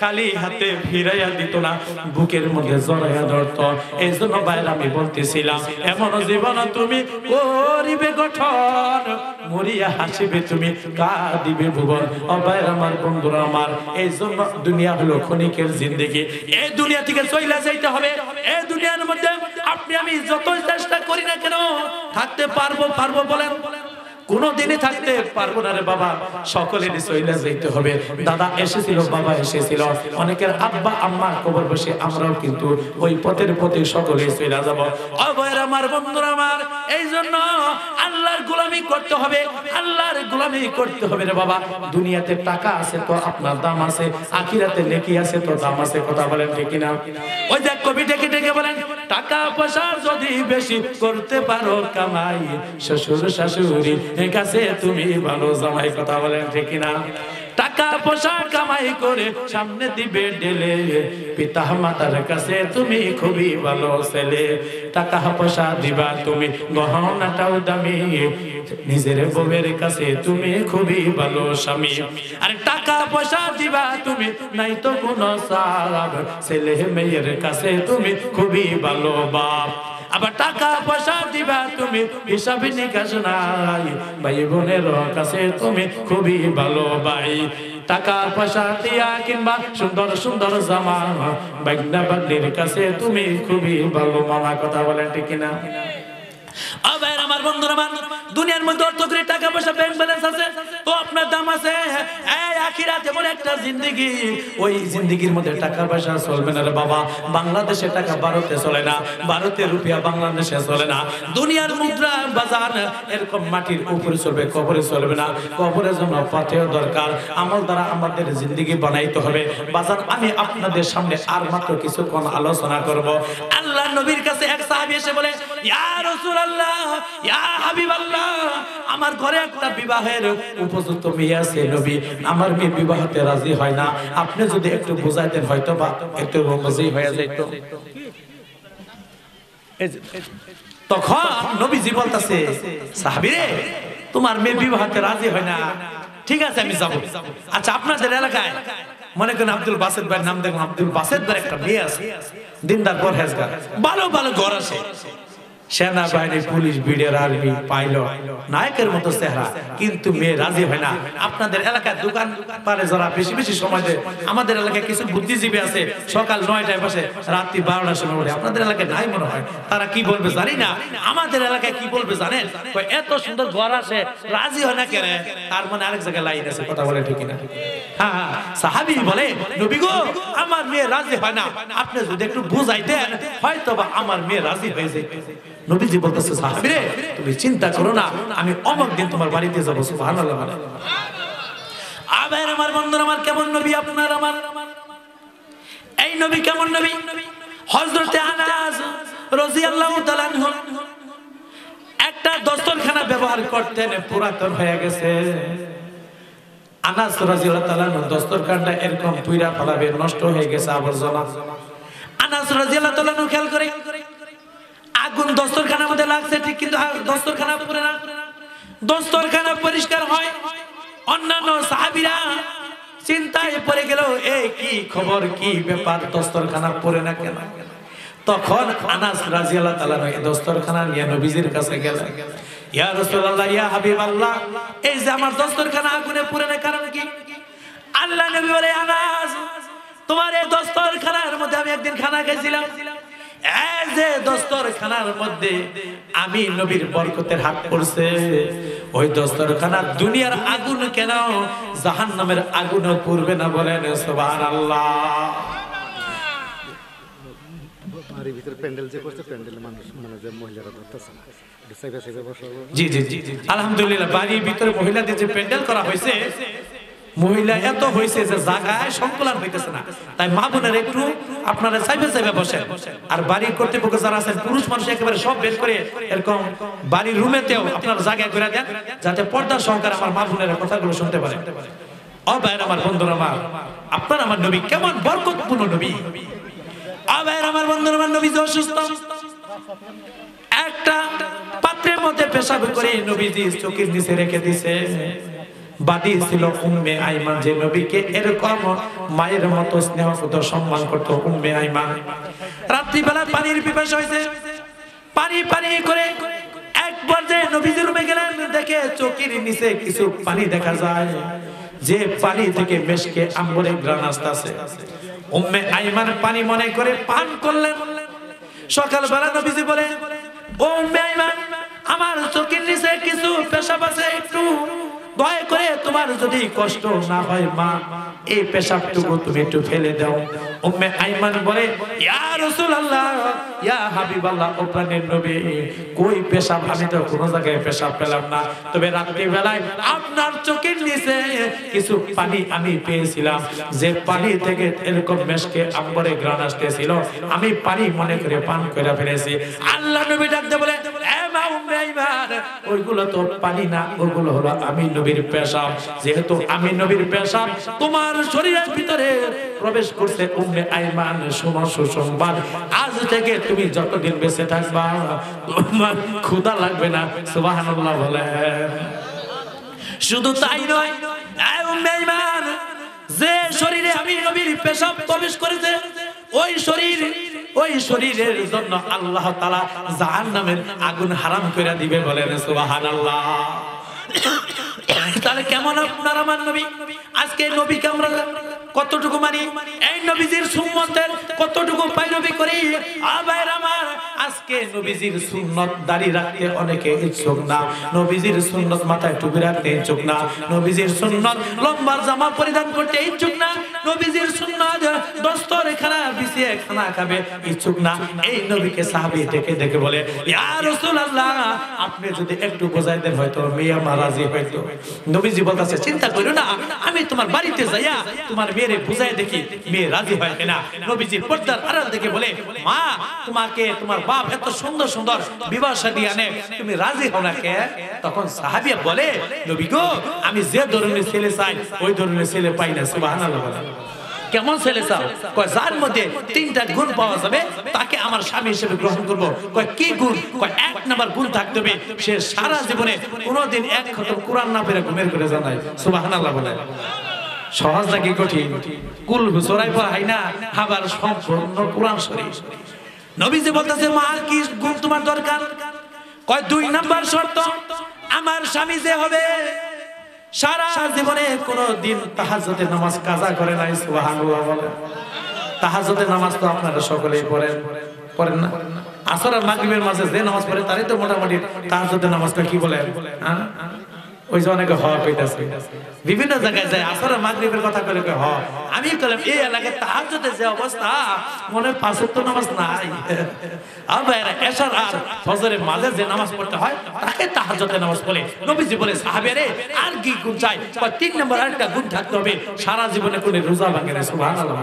খালি হাতে ফিরাইয়া দিত না, বুকের মধ্যে জড়াইয়া ধরত। এই জন্য বাইরে আমি বলতেছিলাম, এমন জীবন তুমি করিবে গঠন, মরিয়া হাসিবে তুমি কাঁদিবে ভুবন। ও বাইরে আমার, বন্ধুরা আমার, এই জন্য দুনিয়া হলো ক্ষণিকের জিন্দেগি। এই দুনিয়া থেকে চইলা যাইতে হবে। এই দুনিয়ার মধ্যে আপনি আমি যতই চেষ্টা করি না কেন থাকতে পারবো বলেন? কোনদিনই থাকতে পারবো না রে বাবা, সকলেরই চইলা যাইতে হবে। দাদা এসেছিল, বাবা এসেছিল, অনেকের আব্বা আম্মা কবর বসে, আমরাও কিন্তু ওই পথের পথে সকলে চইলা যাব। ও ভাইরা আমার, বন্ধুরা আমার, এই জন্য আল্লাহর গোলামি করতে হবে, আল্লাহর গোলামি করতে হবে রে বাবা। দুনিয়াতে টাকা আছে তো আপনার দাম আছে, আখিরাতে নেকি আছে তো দাম আছে। কথা বলেন ঠিক কিনা? ওই দেখ কবি ডেকে ডেকে বলেন, টাকা পয়সা যদি বেশি করতে পারো কামাই, শ্বশুর শাশুড়ি কাছে তুমি ভালো জামাই। কথা বলেন ঠিক কিনা? টাকা পয়সা কামাই করে সামনে দিবে ঢেলে, পিতা মাতার কাছে তুমি খুবই ভালো ছেলে। টাকা পয়সা দিবা তুমি, গহনাটাও দামি, নিজের বউয়ের কাছে তুমি খুবই ভালো স্বামী। আরে টাকা পয়সা দিবা তুমি, নাই তো কোনো সাব, ছেলে মেয়ের কাছে তুমি খুবই ভালো বাপ। আবার টাকা পয়সা দিবা তুমি, হিসাব নিকাশ নাই, ভাই বোনের কাছে তুমি খুবই ভালো ভাই। টাকা পয়সা দিয়া কিংবা সুন্দর সুন্দর জামা, বাগনা বাগনির কাছে তুমি খুবই ভালো মামা। কথা বলেন ঠিক কিনা? আমার বন্ধুরা, দুনিয়ার মধ্যে অর্থ করে টাকা পয়সা ব্যাংক ব্যালেন্স আছে তো আপনার দাম আছে। এই আখিরাত এমন একটা জিন্দেগি, ওই জিন্দেগির মধ্যে টাকা পয়সা চলবে না রে বাবা। বাংলাদেশে টাকা ভারতে চলে না, ভারতের রুপিয়া বাংলাদেশে চলে না। দুনিয়ার মুদ্রা বাজার এরকম মাটির উপরে চলবে, কবরে চলবে না। কবরের জন্য পথেও দরকার, আমল দ্বারা আমাদের জিন্দেগি বানাইতে হবে। বাজার আমি আপনাদের সামনে আর মাত্র কিছুক্ষণ আলোচনা করব। আল্লাহ নবীর কাছে এক সাহাবী এসে বলে, ইয়া রাসূলুল্লাহ, ইয়া হাবিবাল্লাহ, আমার ঘরে একটা বিবাহের উপযুক্ত মেয়ে আছে নবী, আমার মেয়ে বিবাহতে রাজি হয় না, আপনি যদি একটু বুঝাইতেন হয়তো বা একটু রাজি হয়ে যেত। তখন নবীজি বলতেছে, সাহাবী রে, তোমার মেয়ে বিবাহতে রাজি হয় না, ঠিক আছে আমি যাব। আচ্ছা আপনাদের এলাকায় মনে করেন আব্দুল বাসেত ভাইয়ের নাম দেখুন, আব্দুল বাসেত ভাইয়ের একটা মেয়ে আছে, দিনদার পরহেজগার, ভালো ভালো ঘর আছে, সেনাবাহিনী, পুলিশ, বিডিআর, আর্মি, পাইলট, নায়কের মতো চেহারা, কিন্তু মেয়ে রাজি হয় না। আপনাদের এলাকায় দোকান পারে যারা বেশি বেশি সময় দেয়, আমাদের এলাকায় কিছু বুদ্ধিজীবী আছে, সকাল ৯টায় বসে রাত্রি 12টার সময় বলে, আপনাদের এলাকায় নাই মনে হয়। তারা কি বলবে জানি না, আমাদের এলাকায় কি বলবে জানেন? এত সুন্দর ঘর আছে, রাজি হয় না কেন? তার মানে আরেক জায়গায় লাইন আছে। কথা বলে ঠিক না? হ্যাঁ, সাহাবী বলে, নবী গো, আমার মেয়ে রাজি হয় না, আপনি যদি একটু বুঝাইতেন হয়তো বা আমার মেয়ে রাজি হয়ে যেত। নবীজি বলতেছে সাহাবীরে তুমি চিন্তা করো না, আমি অমুক দিন তোমার বাড়িতে যাব। সুবহানাল্লাহ। আবার আমার বন্ধুরা, আমার কেমন নবী আপনার আমার? এই নবী কেমন নবী? হযরতে আনাস রাদিয়াল্লাহু তাআলা আনহু একটা দস্তরখানা ব্যবহার করতেন, পুরাতন হয়ে গেছে। আনাস রাদিয়াল্লাহু তাআলা দস্তরখানটা এরকম পুইরা ফেলাবে, নষ্ট হয়ে গেছে, আবর্জনা। আনাস রাদিয়াল্লাহু তাআলা খেয়াল করে আগুন দস্তরখানার মধ্যে লাগছে ঠিক, কিন্তু দস্তরখানা পুরে না। দস্তরখানা পরিষ্কার হয়, অন্যান্য সাহাবীরা চিন্তায় পড়ে গেল, এই কি খবর, কি ব্যাপার, দস্তরখানা পরে না কেন? তখন আনাস রাদিয়াল্লাহু তাআলা এই দস্তরখানা নিয়ে নবীজির কাছে গেলেন। ইয়া রাসূলুল্লাহ, ইয়া হাবিবাল্লাহ, এই যে আমার দস্তরখানা আগুনে পুড়ে না, কারণ কি? আল্লাহ নবী বলে, আনাস তোমার এই দস্তরখানার মধ্যে আমি একদিন খানা খাইছিলাম, এই যে দস্তরখানার মধ্যে আমি নবীর বরকতের হাত পড়ছে, ওই দস্তরখানা দুনিয়ার আগুন কেন জাহান্নামের আগুনও পুড়বে না? বলেন সুবহানাল্লাহ। বাড়ির ভিতরে প্যান্ডেল যে করছে, প্যান্ডেলে মানুষ মানে যে মহিলারা ধরতেছে না, জি জি জি, আলহামদুলিল্লাহ। বাড়ির ভিতরে মহিলাদের যে প্যান্ডেল করা হয়েছে, মহিলা এত হয়েছে যে জায়গায় সংকলন হইতেছে না, তাই মা বোনের একটু আপনারা চাইবে চাইবে বসেন। আর বাড়ির কর্তৃপক্ষ যারা আছেন, পুরুষ মানুষ একেবারে সব বের করে এরকম বাড়ির রুমেতেও আপনারা জায়গা করে দেন, যাতে পর্দা সহকারে আমার মা বোনের কথাগুলো শুনতে পারে। ও ভাইয়ের আমার, বন্ধুরা আমার, আপনার আমার নবী কেমন বরকতপূর্ণ নবী। ও ভাইয়ের আমার, বন্ধুরা আমার, নবী যে অসুস্থ, একটা পাত্রের মধ্যে পেশাব করে নবীজি চোখের নিচে রেখে দিছে। বাদী ছিল উম্মে আইমান, যে নবীকে এরকম মায়ের মতো স্নেহ করত, সম্মান করত। উম্মে আইমান রাত্রিবেলা পানির পিপাসা হয়েছে, পানি পানি করে এক পর্যায়ে নবীজির রুমে গেলেন, দেখে চোখের নিচে কিছু পানি দেখা যায়, যে পানি থেকে মেশকে আম্বরের ঘ্রাণ আসতেছে। উম্মে আইমান পানি মনে করে পান করলেন। সকালবেলা নবীজি বলে, ও উম্মে আইমান, আমার চোখের নিচে কিছু পেশাব আছে, একটু দয়া করে, তোমার যদি কষ্ট না হয় মা, এই পেশাবটুকু তুমি একটু ফেলে দাও। উম্মে আইমান বলে, ইয়া রাসূলুল্লাহ, ইয়া হাবিবাল্লাহ, ও প্রাণের নবী, কই পেশাব, আমি তো কোনো জায়গায় পেশাব পেলাম না, তবে রাত্রি বেলায় আপনার চোখের নিচে কিছু পানি আমি পেয়েছিলাম, যে পানি থেকে এরকম মেশকে আম্বরে ঘ্রাণ আসতেছিল, আমি পানি মনে করে পান করে ফেলেছি। আল্লাহ নবী ডাকতে বলে, এ মা উম্মে আইমান, ওইগুলো তো পানি না, ওগুলো হলো আমি নবীর পেশাব। যেহেতু আমি নবীর পেশাব তোমার শরীরের ভিতরে প্রবেশ করছে, উম্মে আইমান শোনো সুসংবাদ, আজ থেকে তুমি যতদিন বেঁচে থাকবা তোমার ক্ষুধা লাগবে না। সুবহানাল্লাহ বলেন। শুধু তাই নয়, এ উম্মে আইমান, যে শরীরে আমি নবীর পেশাব প্রবেশ করেছে, ওই শরীরের জন্য আল্লাহ তাআলা জাহান্নামের আগুন হারাম করে দিবে। বলেন সুবহানাল্লাহ। তাহলে কেমন আপনার আমার নবী? আজকে নবীকে আমরা কতটুকু মানি, এই নবীজির সুন্নতের কতটুকু পাইরবি করি? আবার আমার আজকে নবীজির সুন্নত দাড়ি রাখতে অনেকে ইচ্ছুক না, নবীজির সুন্নত মাথায় টুপি রাখতে ইচ্ছুক না, নবীজির সুন্নত লম্বা জামা পরিধান করতে ইচ্ছুক না, নবীজির সুন্নত দস্তরখানা বিছিয়ে খানা খাবে ইচ্ছুক না। এই নবীকে সাহাবী দেখে বলে, ইয়া রাসূলুল্লাহ, আপনি যদি একটু বোঝাই দেন হয়তো মেয়ে আমার রাজি হইতো। নবীজি বলতেছে, চিন্তা করো না, আমি তোমার বাড়িতে যাইয়া তোমার মেয়েরে বুঝাই দেখি মেয়ে রাজি হয় কিনা। নবীজি পর্দার আড়াল থেকে বলে, মা, তোমাকে তোমার বাপ এত সুন্দর সুন্দর বিবাহ শাদী আনে, তুমি রাজি হও না কে? তখন সাহাবীয়া বলে, নবী গো, আমি যে ধরনের ছেলে চাই ওই ধরনের ছেলে পাই না। সুবহানাল্লাহ। কেমন ছেলে চাও? কয় যার মধ্যে তিনটা গুণ পাওয়া যাবে তাকে আমার স্বামী হিসেবে গ্রহণ করব। কয় কি গুণ? কয় এক নাম্বার গুণ থাকতে হবে, সে সারা জীবনে কোনোদিন এক খতম কোরআন না পড়ে ঘুমের করে জানায়। সুবহানাল্লাহ বলে। সহজ নাকি কঠিন? কুল হুসরাই পড়াই না, আবার সম্পূর্ণ কোরআন শরীফ। নবীজি বলতেছে, মা কি গুণ তোমার দরকার? কয় দুই নাম্বার শর্ত, আমার স্বামী যে হবে সারা জীবনে কোনদিন তাহাজ্জুদের নামাজ কাজা করে নাই। সুবহানাল্লাহ বলে। তাহাজ্জুদের নামাজ তো আপনারা সকলেই পড়েন না? আসর আর মাগরিবের মাঝে যে নামাজ পড়ে তারই তো মোটামুটি তাহাজ্জুদের নামাজটা কি বলে, ওই যে অনেকে হ কইতাছে বিভিন্ন জায়গায় যায় আসরের মাগরিবের কথা কইলে কয় হ আমি কইলাম এই এলাকায় তাহাজ্জুদের যে অবস্থা মনে হয় 5 ওয়াক্ত নামাজ নাই আবার এশার আর ফজরের মাঝে যে নামাজ পড়তে হয় তাকে তাহাজ্জুদের নামাজ বলে নবীজি বলে সাহাবীরে আর কি গুণ চাই 3 নম্বর আরেকটা গুণ থাকতে হবে সারা জীবনে কোন রোজা ভাঙে না সুবহানাল্লাহ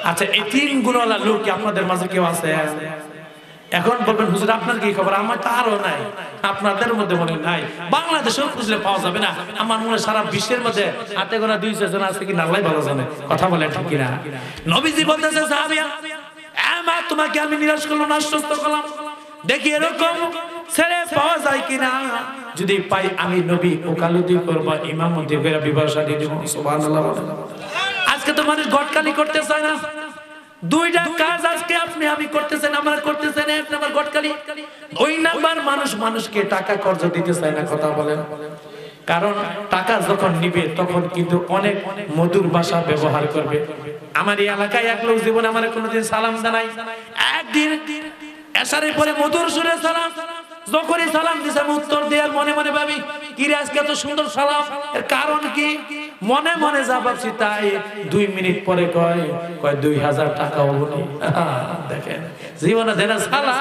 আচ্ছা এই 3 গুণওয়ালা লোক কি আপনাদের মাঝে কেউ আছে এখন বলবেন হুজুর আপনার কি খবর আমার তো আরো নাই আপনাদের মধ্যে মনে নাই বাংলাদেশেও খুঁজলে পাওয়া যাবে না আমার মনে সারা বিশ্বের মধ্যে হাতে গোনা 200 জন আছে কি না আল্লাহই ভালো জানে কথা বলে ঠিক কি না নবীজি বলতেছে সাহাবিয়া মা তোমাকে আমি নিরাশ করলাম না আশ্বস্ত করলাম দেখি এরকম ছেলে পাওয়া যায় কিনা যদি পাই আমি নবী ওকালতি করব ইমামতি করে বিবাহ শাদী দেব সুবহানাল্লাহ আজকে তো মানুষ গটকালি করতে চায় না দুইটা কাজ আজকে আপনি আমি করতেছেন আমরা করতেছেন এক নাম্বার গটকালি দুই নাম্বার মানুষকে টাকা কর্জ দিতে চায় না কথা বলেন কারণ টাকা যখন নিবে তখন কিন্তু অনেক মধুর ভাষা ব্যবহার করবে আমার এই এলাকায় এক লোক জীবনে আমার কোনোদিন সালাম জানাই একদিন এশারের পরে মধুর সুরে সালাম যখনই সালাম দিছে আমি উত্তর দেয়ার মনে মনে ভাবি কি রে আজকে এত সুন্দর সালাম এর কারণ কি মনে মনে যা ভাবছি তাই 2 মিনিট পরে কয় 2000 টাকা হবনি দেখেন জীবনে দেনা সালাম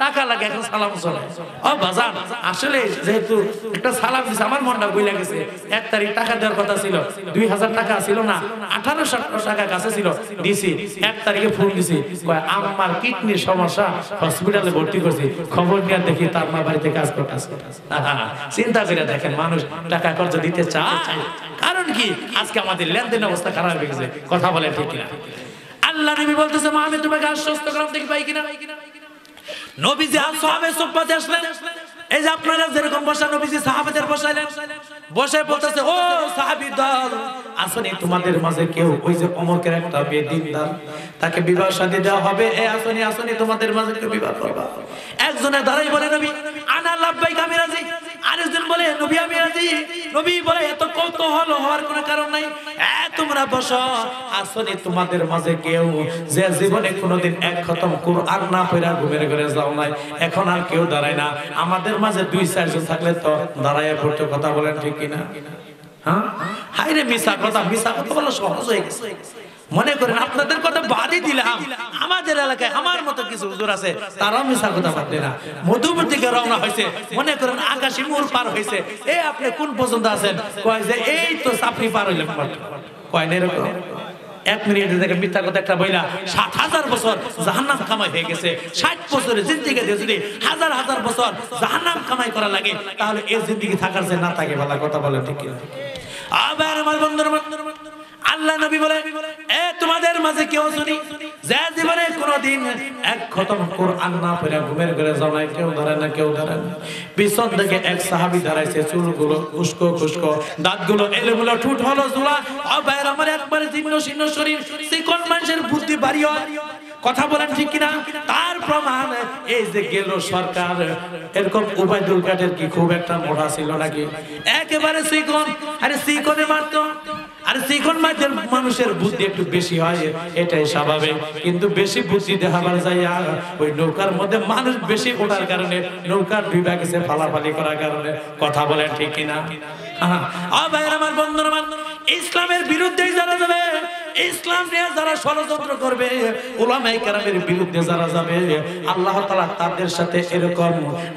টাকা লাগে এখন সালাম চলে ও বাজার আসলে যেহেতু একটা সালাম দিছে আমার মনটা বইলা গেছে 1 তারিখ টাকা দেওয়ার কথা ছিল 2000 টাকা ছিল না 1800 টাকা কাছে ছিল দিছি 1 তারিখে ফোন দিছি কয় আমার কিডনির সমস্যা হসপিটালে ভর্তি করছি খবর নিয়ে দেখি তার মা বাড়িতে কাজ করতেছে চিন্তা করে দেখেন মানুষ টাকা কর্জ দিতে চায় কারণ কি আজকে আমাদের লেনদেন অবস্থা খারাপ হয়ে গেছে কথা বলে ঠিক কিনা আল্লাহ নবী বলতেছে মা আমি তোমাকে আশ্বস্ত করলাম দেখি পাই কিনা নবীজি আসহাবে সুফফাতে আসলেন এই যে আপনারা যেরকম বসা নবীজি সাহাবাদের বসাইলেন বসে বলতেছে ও সাহাবী দল আসনি তোমাদের মাঝে কেউ ওই যে ওমরের একটা বেদিনদার তাকে বিবাহ শাদী দেওয়া হবে এই আসনি তোমাদের মাঝে কেউ বিবাহ করবে একজনে দাঁড়াই বলে নবী আনা লাব্বাইক আমি রাজি আরেকজন বলে নবী আমি রাজি নবী বলে এত কৌতূহল হওয়ার কোনো কারণ নাই তোমরা বসো আসনি তোমাদের মাঝে কেউ যে জীবনে কোনোদিন এক খতম কুরআন না পড়া ঘুমের ঘরে যাও নাই এখন আর কেউ দাঁড়ায় না আমাদের মাঝে 2-4 জন থাকলে তো দাঁড়ায় পড়তে কথা বলেন ঠিক কিনা হ্যাঁ হায়রে মিছা কথা বলা সহজ হয়ে গেছে মনে করেন আপনাদের কথা বাদই দিলাম আমাদের এলাকায় আমার মতো কিছু হুজুর আছে তারাও মিছা কথা বলে না মধুপুর থেকে রওনা হয়েছে মনে করেন আকাশী মোড় পার হয়েছে এই আপনি কোন পর্যন্ত আছেন কয় যে এই তো চাপড়ি পার হইলাম কয় না এরকম 1 মিনিটে থেকে মিথ্যা কথা একটা বইলা 70,000 বছর জাহান্নাম কামাই হয়ে গেছে 60 বছরের জিন্দেগি দিয়ে যদি হাজার বছর জাহান্নাম কামাই করা লাগে তাহলে এই জিন্দেগি থাকার যে না থাকে ভালো কথা বলে ঠিক কি আবার আমার বন্ধুরা আল্লাহ নবী বলে এ তোমাদের মাঝে কেউ শুনি যে জীবনে কোনদিন এক খতম কুরআন না পড়ে ঘুমের ঘরে যাও না কেউ ধরে না পিছন থেকে এক সাহাবী দাঁড়াইছে চুলগুলো খুশকো দাঁতগুলো এলোমেলো ঠুট হলো জোড়া আবার আমার একবারে জীর্ণ শীর্ণ শরীর চিকন মানুষের বুদ্ধি ভারী হয় কথা বলেন ঠিক কিনা তার প্রমাণ এই যে গেল সরকার এরকম উবাইদুল কাদের কি খুব একটা মোটা ছিল নাকি একেবারে চিকন আরে চিকনে মারতো আর চিকন মাইদের মানুষের বুদ্ধি একটু বেশি হয় এটাই স্বাভাবিক কিন্তু বেশি বুদ্ধি দেখাবার যায় ওই নৌকার মধ্যে মানুষ বেশি ওঠার কারণে নৌকার ডুবে গেছে ফালাফালি করার কারণে কথা বলেন ঠিক কিনা আমার বন্ধুরা ইসলামের বিরুদ্ধে যারা যাবে ইসলাম নিয়ে যারা ষড়যন্ত্র করবে উলামায়ে কেরামের বিরুদ্ধে যারা যাবে আল্লাহ তাআলা তাদের সাথে এরকম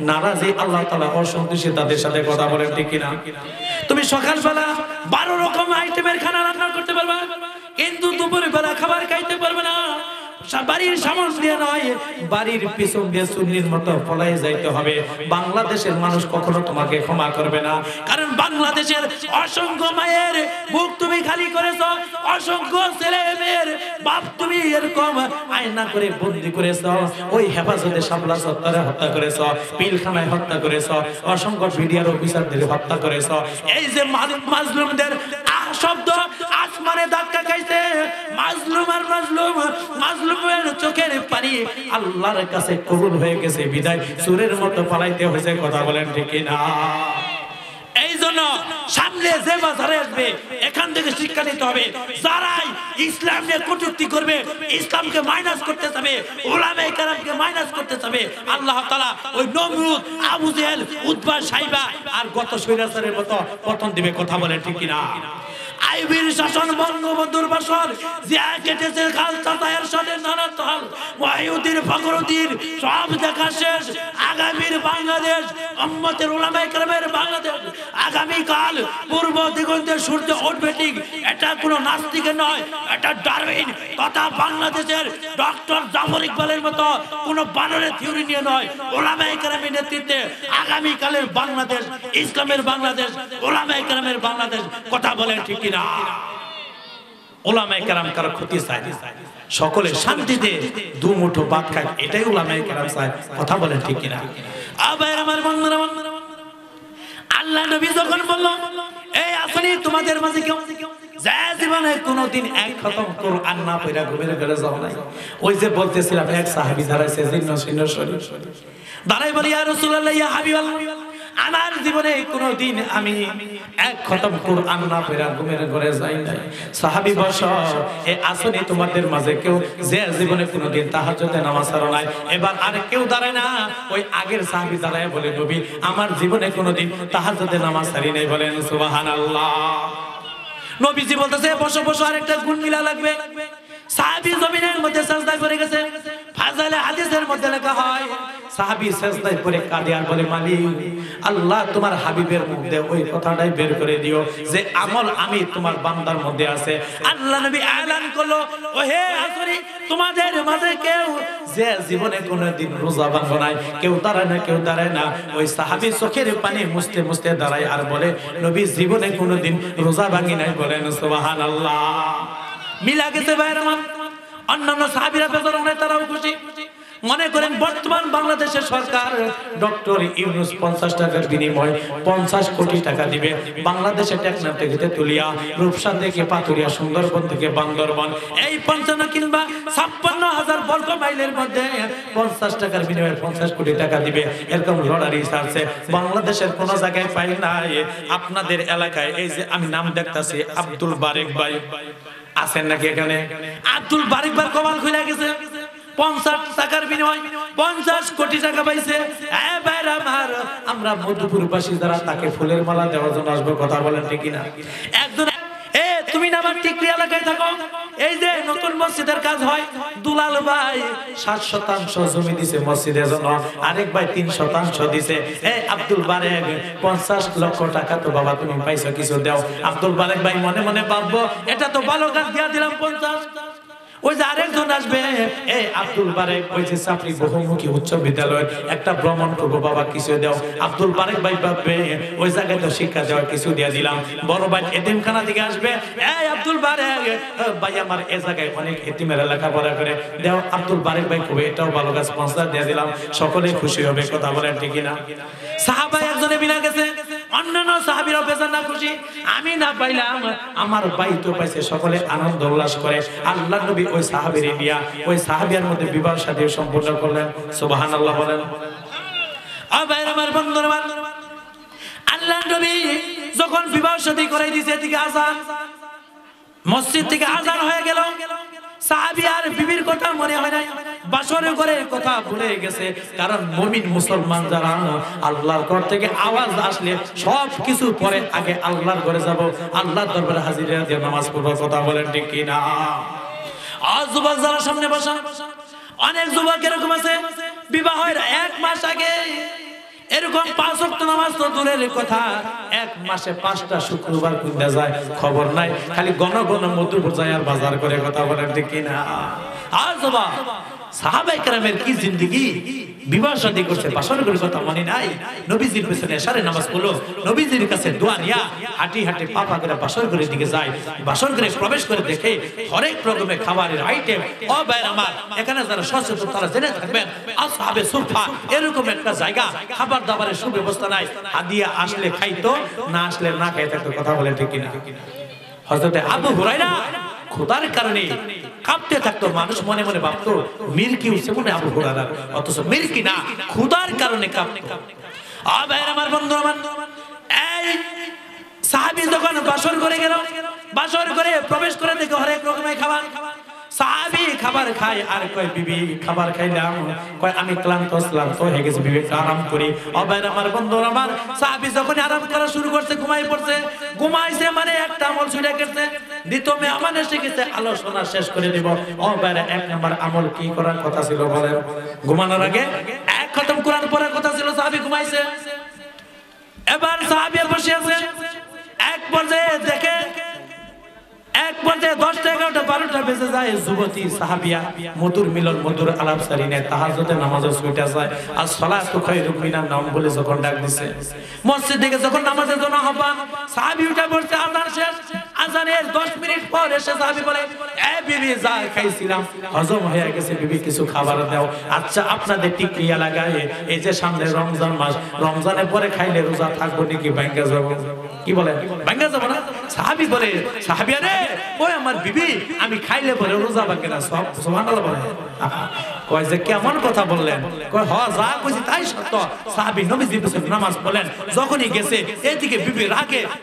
নারাজি আল্লাহ তাআলা অসন্তুষ্টি তাদের সাথে কথা বলেন ঠিক কিনা তুমি সকালবেলা 12 রকম আইটেমের খানা রান্না করতে পারবা কিন্তু দুপুরে বেলা খাবার খাইতে পারবে না বাড়ির সামনে দিয়ে নয় বাড়ির পিছন দিয়ে সুন্নির মতো পলায় যাইতে হবে বাংলাদেশের মানুষ কখনো তোমাকে ক্ষমা করবে না কারণ বাংলাদেশের অসংখ্য মায়ের বুক তুমি খালি করেছো অসংখ্য ছেলে মেয়ের বাপ তুমি এরকম আয়না করে বন্দি করেছো ওই হেফাজতে শাপলা চত্বরে হত্যা করেছো পিলখানায় হত্যা করেছো অসংখ্য মিডিয়ার অফিসারদের হত্যা করেছো এই যে মাজলুমদের শব্দ আসমানে ধাক্কা খাইছে মাজলুমের চোখের পানি আল্লাহর কাছে কবুল হয়ে গেছে বিদায় সুরের মতো পালাইতে হয়েছে কথা বলেন ঠিক না এই জন্য সামনে যে বাজারে আসবে এখান থেকে শিক্ষা নিতে হবে যারাই ইসলাম নিয়ে কটূক্তি করবে, ইসলামকে মাইনাস করতে যাবে, উলামায়ে কেরামকে মাইনাস করতে যাবে, আল্লাহ তাআলা ওই নমরুদ, আবু জেহেল, উতবা, সাইবা আর গত স্বৈরাচারের মতো পতন দিবে। কথা বলেন ঠিক কিনা? আইবির শাসন, বঙ্গবন্ধুর ভাষণ, জিয়া কেটেছে খাল, চাচা এরশাদের নানাতল, মুহিউদ্দিন, ফখরুদ্দিন সব দেখা শেষ। আগামীর বাংলাদেশ, উম্মতের উলামায়ে কেরামের বাংলাদেশ, আগামীকাল পূর্ব দিগন্তে সূর্য উঠবে ঠিক, এটা কোনো নাস্তিকের নয়, এটা ডারউইন তথা বাংলাদেশের ডক্টর জাফর ইকবালের মতো কোনো বানরের থিওরি নিয়ে নয়, উলামায়ে কেরামের নেতৃত্বে আগামীকালের বাংলাদেশ, ইসলামের বাংলাদেশ, উলামায়ে কেরামের বাংলাদেশ। কথা বলেন ঠিক কিনা? উলামায়ে কেরাম কারো ক্ষতি চায় না, সকলে শান্তিতে দুমুঠো ভাত খায়, এটাই উলামায়ে কেরাম চায়। কথা বলেন ঠিক কিনা? আবার আমার বন্ধুরা, আল্লাহ নবী যখন বলল এই আসলে তোমাদের মাঝে কেউ যে জীবনে কোনোদিন এক খতম কোরআন না পড়া ঘুমিয়ে গেলে যাও নাই, ওই যে বলতেছিলাম এক সাহাবী দাঁড়াইছে জীর্ণ শীর্ণ শরীর, দাঁড়াই বলি ইয়া রাসূলুল্লাহ, ইয়া হাবিবাল্লাহ, আমার জীবনে কোনোদিন আমি এক খতম কোরআন না পড়া ঘুমের ঘরে যাই নাই। সাহাবী বসো, এই আসলে তোমাদের মাঝে কেউ যে জীবনে কোনোদিন তাহাজ্জুদে নামাজ পড়ে নাই। এবার আর কেউ দাঁড়ায় না, ওই আগের সাহাবী দাঁড়ায় বলে নবী আমার জীবনে কোনোদিন তাহাজ্জুদে নামাজ পড়ি নাই। বলেন সুবহানাল্লাহ। নবীজি বলতেছে বসো বসো, আরেকটা গুণ মিলা লাগবে। সাহাবী জমিনের মধ্যে সাজদায় পড়ে গেছে। ফাজাইলে হাদিসের মধ্যে লেখা হয় সাহাবী সাজদায় পড়ে কাঁদে আর বলে মালিক আল্লাহ তোমার হাবিবের মধ্যে ওই কথাটাই বের করে দিও যে আমল আমি তোমার বান্দার মধ্যে আছে। আল্লাহ নবী এলান করলো, ও হে আসরি, তোমাদের মাঝে কেউ যে জীবনে কোনোদিন রোজা ভাঙে নাই, কেউ দাঁড়ায় না, কেউ দাঁড়ায় না। ওই সাহাবী চোখের পানি মুছতে মুছতে দাঁড়ায় আর বলে নবী জীবনে কোনোদিন রোজা ভাঙি নাই। বলেন সুবহানাল্লাহ। মিলা গেছে ভাইরা মান। অন্যান্য সাহাবীরা বেজার অনেক, তারাও খুশি। মনে করেন বর্তমান বাংলাদেশের সরকার ডক্টর ইউনূস 50 টাকার বিনিময়ে 50 কোটি টাকা দিবে বাংলাদেশে টেকনাফ থেকে তেতুলিয়া, রূপসা থেকে পাথুরিয়া, সুন্দরবন থেকে বান্দরবন, এই 55 কিংবা 56,000 বর্গ মাইলের মধ্যে 50 টাকার বিনিময়ে 50 কোটি টাকা দিবে। এরকম লটারি ছাড়ছে, বাংলাদেশের কোন জায়গায় পাই নাই। আপনাদের এলাকায় এই যে আমি নাম দেখতাছি আব্দুল বারেক ভাই আছেন নাকি এখানে? আব্দুল বারেক ভাই কমাল খুলে গেছে, 50 টাকার বিনিময়ে 50 কোটি টাকা পাইছে। আমরা মধুপুরবাসী যারা তাকে ফুলের মালা দেওয়ার জন্য আসবো। কথা বলেন ঠিক কিনা? একজন তুমি না আমার টিকরি এলাকায় থাকো, এই যে নতুন মসজিদের কাজ হয়, দুলাল ভাই 7% জমি দিছে মসজিদের জন্য, আরেক ভাই 3% দিছে। এই আব্দুল বারেক 50 লক্ষ টাকা তো বাবা তুমি পাইছো, কিছু দাও। আব্দুল বারেক ভাই মনে মনে ভাববো এটা তো ভালো কাজ দিয়া দিলাম 50। ওই যে আরেকজন আসবে, এই আব্দুল বারেক ওই যে চাপড়ি বহুমুখী উচ্চ বিদ্যালয় একটা ভ্রমণ করবো, বাবা কিছু দাও। আব্দুল বারেক ভাই ভাববে ওই জায়গায় তো শিক্ষা দেওয়ার কিছু দিয়ে দিলাম। বড় ভাই এতিমখানা থেকে আসবে, এই আব্দুল বারেক ভাই আমার এই জায়গায় অনেক এতিমেরা লেখাপড়া করে দেও। আব্দুল বারেক ভাই খুব এটাও ভালো কাজ 50 দিয়ে দিলাম, সকলে খুশি হবে। কথা বলেন ঠিক না? সাহাবা একজনে বিনা গেছে, অন্যান্য সাহাবীরা বেজার না খুশি, আমি না পাইলাম আমার ভাই তো পাইছে, সকলে আনন্দ উল্লাস করে। আল্লাহ নবী ওই সাহাবীর দিয়া ওই সাহাবিয়ার মধ্যে বিবাহ শাদী সম্পন্ন করলেন। সুবহানাল্লাহ বলেন। আবার আমার বন্ধুরা, আল্লাহ নবী যখন বিবাহ শাদী করাই দিয়েছে, এদিকে আযান, মসজিদ থেকে আযান হয়ে গেল। সাহাবী আর বিবির কথা মনে হয় না, বাসরে করে কথা ভুলে গেছে। কারণ মুমিন মুসলমান যারা আল্লাহর ঘর থেকে আওয়াজ আসলে সব কিছু পরে আগে আল্লাহর ঘরে যাব, আল্লাহর দরবারে হাজির হয়ে নামাজ পড়ব। কথা বলেন ঠিক কি না? আজ যুবক যারা সামনে বসা, অনেক যুবক এরকম আছে বিবাহের 1 মাস আগে এরকম 5 ওয়াক্ত নামাজ তো দূরের কথা, 1 মাসে 5টা শুক্রবার কুন্দা যায় খবর নাই, খালি গণ গণ মধুপুর যায় আর বাজার করে। কথা বলেন ঠিক কি না? আজ যুবক সাহাবায়ে কেরামের কি জিন্দেগি, বিবাহ শাদী করছে, বাসর করে কথা মনে নাই। নবীজির পেছনে এশারে নামাজ পড়লো, নবীজির কাছে দোয়া নিয়া হাঁটি হাঁটি পাপা করে বাসর ঘরের দিকে যায়। বাসর ঘরে প্রবেশ করে দেখে হরেক রকমের খাবারের আইটেম। ও ভাইরা আমার, এখানে যারা সচেতন তারা জেনে থাকবেন, আসহাবে সুফা এরকম একটা জায়গা, খাবার দাবারের সুব্যবস্থা নাই। হাদিয়া আসলে খাইতো, না আসলে না খাই থাকতো। কথা বলে ঠিক কিনা? হযরতে আবু হুরায়রা খোদার কারণে কাঁপতে থাকতো, মানুষ মনে মনে ভাবতো মির্কি উঠছে মনে আবু হুরায়রা, অথচ মির্কি না, খোদার কারণে কাঁপতো। আবার আমার বন্ধু, আমার এই সাহাবী যখন বাসর করে গেল, বাসর করে প্রবেশ করে দেখে হরেক রকমের খাবার সাহাবী খাবার খায় আর কয় বিবি খাবার খাইলাম, কয় আমি ক্লান্ত হয়ে গেছি বিবি, আরাম করি। অবের আমার বন্ধুরা আমার, সাহাবী যখন আরাম করা শুরু করছে, ঘুমাই পড়ছে, ঘুমাইছে মানে একটা আমল ছুটে গেছে, দ্বিতীয় মেহমান এসে গেছে, আলোচনা শেষ করে দিব। অবের এক নম্বর আমল কি করার কথা ছিল বলেন? ঘুমানোর আগে এক খতম কোরআন পড়ার কথা ছিল। সাহাবী ঘুমাইছে, এবার সাহাবী বসে আছে, এক পর্যায়ে দেখে, এক পর্যায়ে 10টা 11টা 12টা বেজে যায়, যুবতী সাহাবিয়া মধুর মিলন মধুর আলাপ সারি নেয়, তাহাজ্জুদের নামাজে ছুটে যায়। আর সালাতু খায়রুম মিনান নাওম বলে যখন ডাক দিছে, মসজিদ থেকে যখন নামাজের জন্য আহ্বান, সাহাবী উঠে বলছে আজান শেষ। আজানের 10 মিনিট পর এসে সাহাবী বলে, এ বিবি যা খাইছিলাম হজম হয়ে গেছে, বিবি কিছু খাবার দাও। আচ্ছা আপনাদের টিকি এলাকায় এই যে সামনে রমজান মাস, রমজানের পরে খাইলে রোজা থাকবো নাকি ভাঙ্গা যাব? কি বলেন, ভাঙ্গা যাব না? সাহাবী বলে, সাহাবী আরে ওই আমার বিবি, আমি খাইলে পরে রোজা ভাঙে না। সব সুবহানাল্লাহ বলে। কয় যে কেমন কথা বললেন? কয় হ যা কইছি তাই সত্য। সাহাবী নবীজি বলেন নামাজ পড়লেন, যখনই গেছে এদিকে বিবি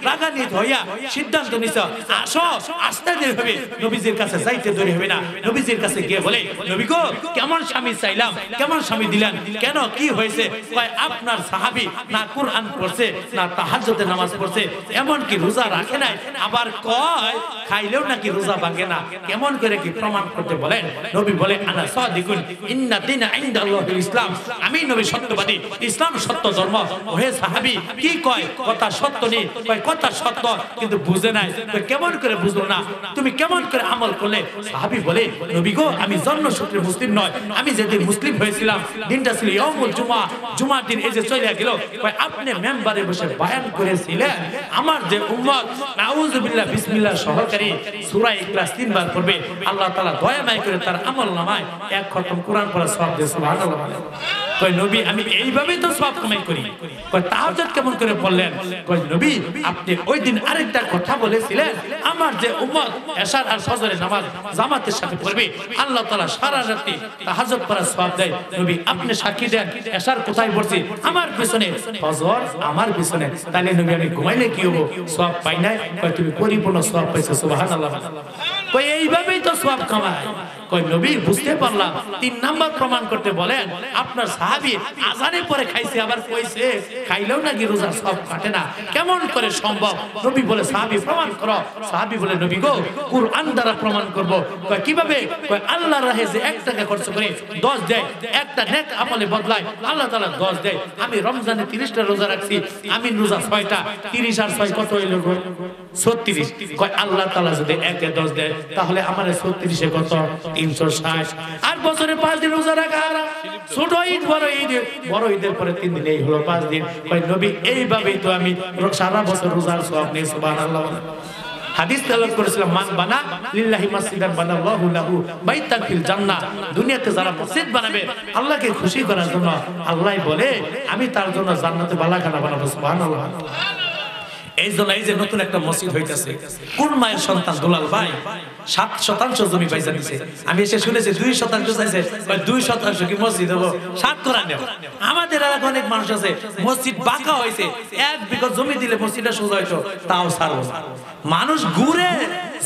রাগান্বিত হইয়া সিদ্ধান্ত নিছে, আসো আস্তে দেরি হবে, নবীজির কাছে যাইতে দেরি হবে না। নবীজির কাছে গিয়ে বলে, নবী গো কেমন স্বামী চাইলাম, কেমন স্বামী দিলেন, কেন কি হয়েছে? কয় আপনার সাহাবী না কুরআন পড়ছে, না তাহাজ্জুদের নামাজ পড়ছে, এমন কি রোজা রাখে নাই, আবার কয় খাইলেও নাকি রোজা ভাঙে না। কেমন করে কি প্রমাণ করতে বলেন? নবী বলে আনা সাদিকুন ইন্না দীনা ইনদাল্লাহিল ইসলাম, আমি নবী সত্যবাদী, ইসলাম সত্য ধর্ম। ওহে সাহাবী কি কয় কথা সত্য নেই? কয় কথা সত্য কিন্তু বুঝে নাই। কয় কেমন করে বুঝলো না? তুমি কেমন করে আমল করলে? সাহাবী বলে, নবী গো আমি জন্মসূত্রে মুসলিম নয়, আমি যেদিন মুসলিম হয়েছিলাম দিনটা ছিল ইয়াউমুল জুমআ, জুমার দিন এই যে চলে গেল। কয় আপনি মেম্বারে বসে বয়ান করেছিলেন আমার যে উম্মত নাউযুবিল্লাহ বিসমিল্লাহ সহকারী সূরা ইখলাস 3 বার পড়বে, আল্লাহ তাআলা দয়া মায়া করে তার আমলনামায় এক খতম কোরআন পড়া সওয়াব দেয়। সুবহানাল্লাহ। কয় নবী আমি এইভাবেই তো সওয়াব কামাই করি। কয় তাহাজ্জুদ কেমন করে পড়লেন? কয় নবী আপনি ওই দিন আরেকটা কথা বলেছিলেন, আমার যে উম্মত এশার আর ফজরের নামাজ জামাতের সাথে পড়বে, আল্লাহ তাআলা সারা রাতে তাহাজ্জুদ পড়া সওয়াব দেয়। নবী আপনি সাক্ষী দেন, এশার কোথায় পড়ছি? আমার পিছনে, ফজর আমার পিছনে। তাহলে নবী আমি ঘুমাইলে কি হবো? সওয়াব পাই না? কয় তুমি পরিপূর্ণ সওয়াব পাইছো। সুবহানাল্লাহ। কয় এইভাবেই তো সওয়াব কামায়। কয় নবী বুঝতে পারলাম। 3 নাম্বার প্রমাণ করতে বলেন, আপনার সাহাবী আজানের পরে খাইছে, আবার কইছে খাইলেও নাকি রোজা সওয়াব কাটে না, কেমন করে সম্ভব? নবী বলে সাহাবী প্রমাণ করো। সাহাবী বলে নবী গো কুরআন দ্বারা প্রমাণ করব। কয় কিভাবে? কয় আল্লাহর রাহে যে 1 টাকা খরচ করে 10 দেয়, একটা নেক আমলে বদলায় আল্লাহ তাআলা 10 দেয়। আমি রমজানে 30টা রোজা রাখছি, আমি রোজা 6টা, 30 আর 6 কত হইল গো? 36। কয় আল্লাহ তাআলা যদি 1 এ 10 দেয় তাহলে আমার 36 এ কত? 360। আর বছরে 5 দিন রোজা রাখা, ছোট ঈদ বড় ঈদ, বড় ঈদের পরে 3 দিন, এই হলো 5 দিন। কয় নবী এইভাবেই তো আমি সারা বছর রোজার সওয়াব নেই। সুবহানাল্লাহ। হাদিস তেলাওয়াত করেছিলাম, মান বানা লিল্লাহি মাসজিদান বানাল্লাহু লাহু বাইতান ফিল জান্নাহ। দুনিয়াতে যারা মসজিদ বানাবে আল্লাহকে খুশি করার জন্য, আল্লাহ বলে আমি তার জন্য জান্নাতে বালাখানা বানাবো। সুবহানাল্লাহ। এই জন্য এই যে নতুন একটা মসজিদ হইতাছে, কোন মায়ের সন্তান দুলাল ভাই 7% জমি পয়সা দিছে। আমি এসে শুনেছি 2% চাইছে। 2% কি মসজিদ হবো? 7 কোরআন দেব। আমাদের এলাকায় অনেক মানুষ আছে মসজিদ বাঁকা হয়েছে, 1 বিঘা জমি দিলে মসজিদটা সোজা হইতো, তাও ছাড়বো না। মানুষ ঘুরে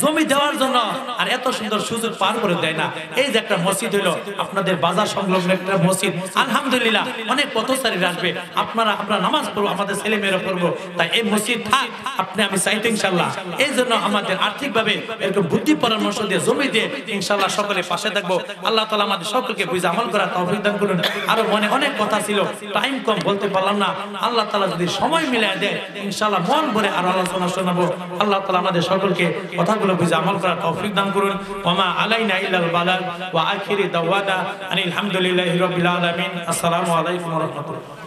জমি দেওয়ার জন্য আর এত সুন্দর সুযোগ পার করে দেয় না। এই যে একটা মসজিদ হইলো আপনাদের বাজার সংলগ্ন একটা মসজিদ, আলহামদুলিল্লাহ অনেক পথচারীরা আসবে, আপনারা নামাজ পড়বো, আমাদের ছেলে মেয়েরা পড়বো। তাই এই মসজিদ থাক, আপনি আমি চাইতে ইনশাল্লাহ। এই জন্য আমাদের আর্থিকভাবে এরকম বুদ্ধি পরামর্শ দিয়ে জমি দিয়ে ইনশাল্লাহ সকলে পাশে থাকবো। আল্লাহ তাআলা আমাদের সকলকে বুঝে আমল করার তৌফিক দান করুন। আরো মনে অনেক কথা ছিল, টাইম কম, বলতে পারলাম না। আল্লাহ তাআলা যদি সময় মিলিয়ে দেয় ইনশাল্লাহ মন ভরে আরো আলোচনা শোনাবো। আল্লাহ তাআলা আমাদের সকলকে কথাগুলো বুঝে আমল করার তৌফিক দান করুন। ওমা আলাইনা ইল্লাল বালাগ ওয়া আখিরি দাওয়ানা আনিল হামদুলিল্লাহি রাব্বিল আলামিন। আসসালামু আলাইকুম ওয়া রাহমাতুল্লাহ।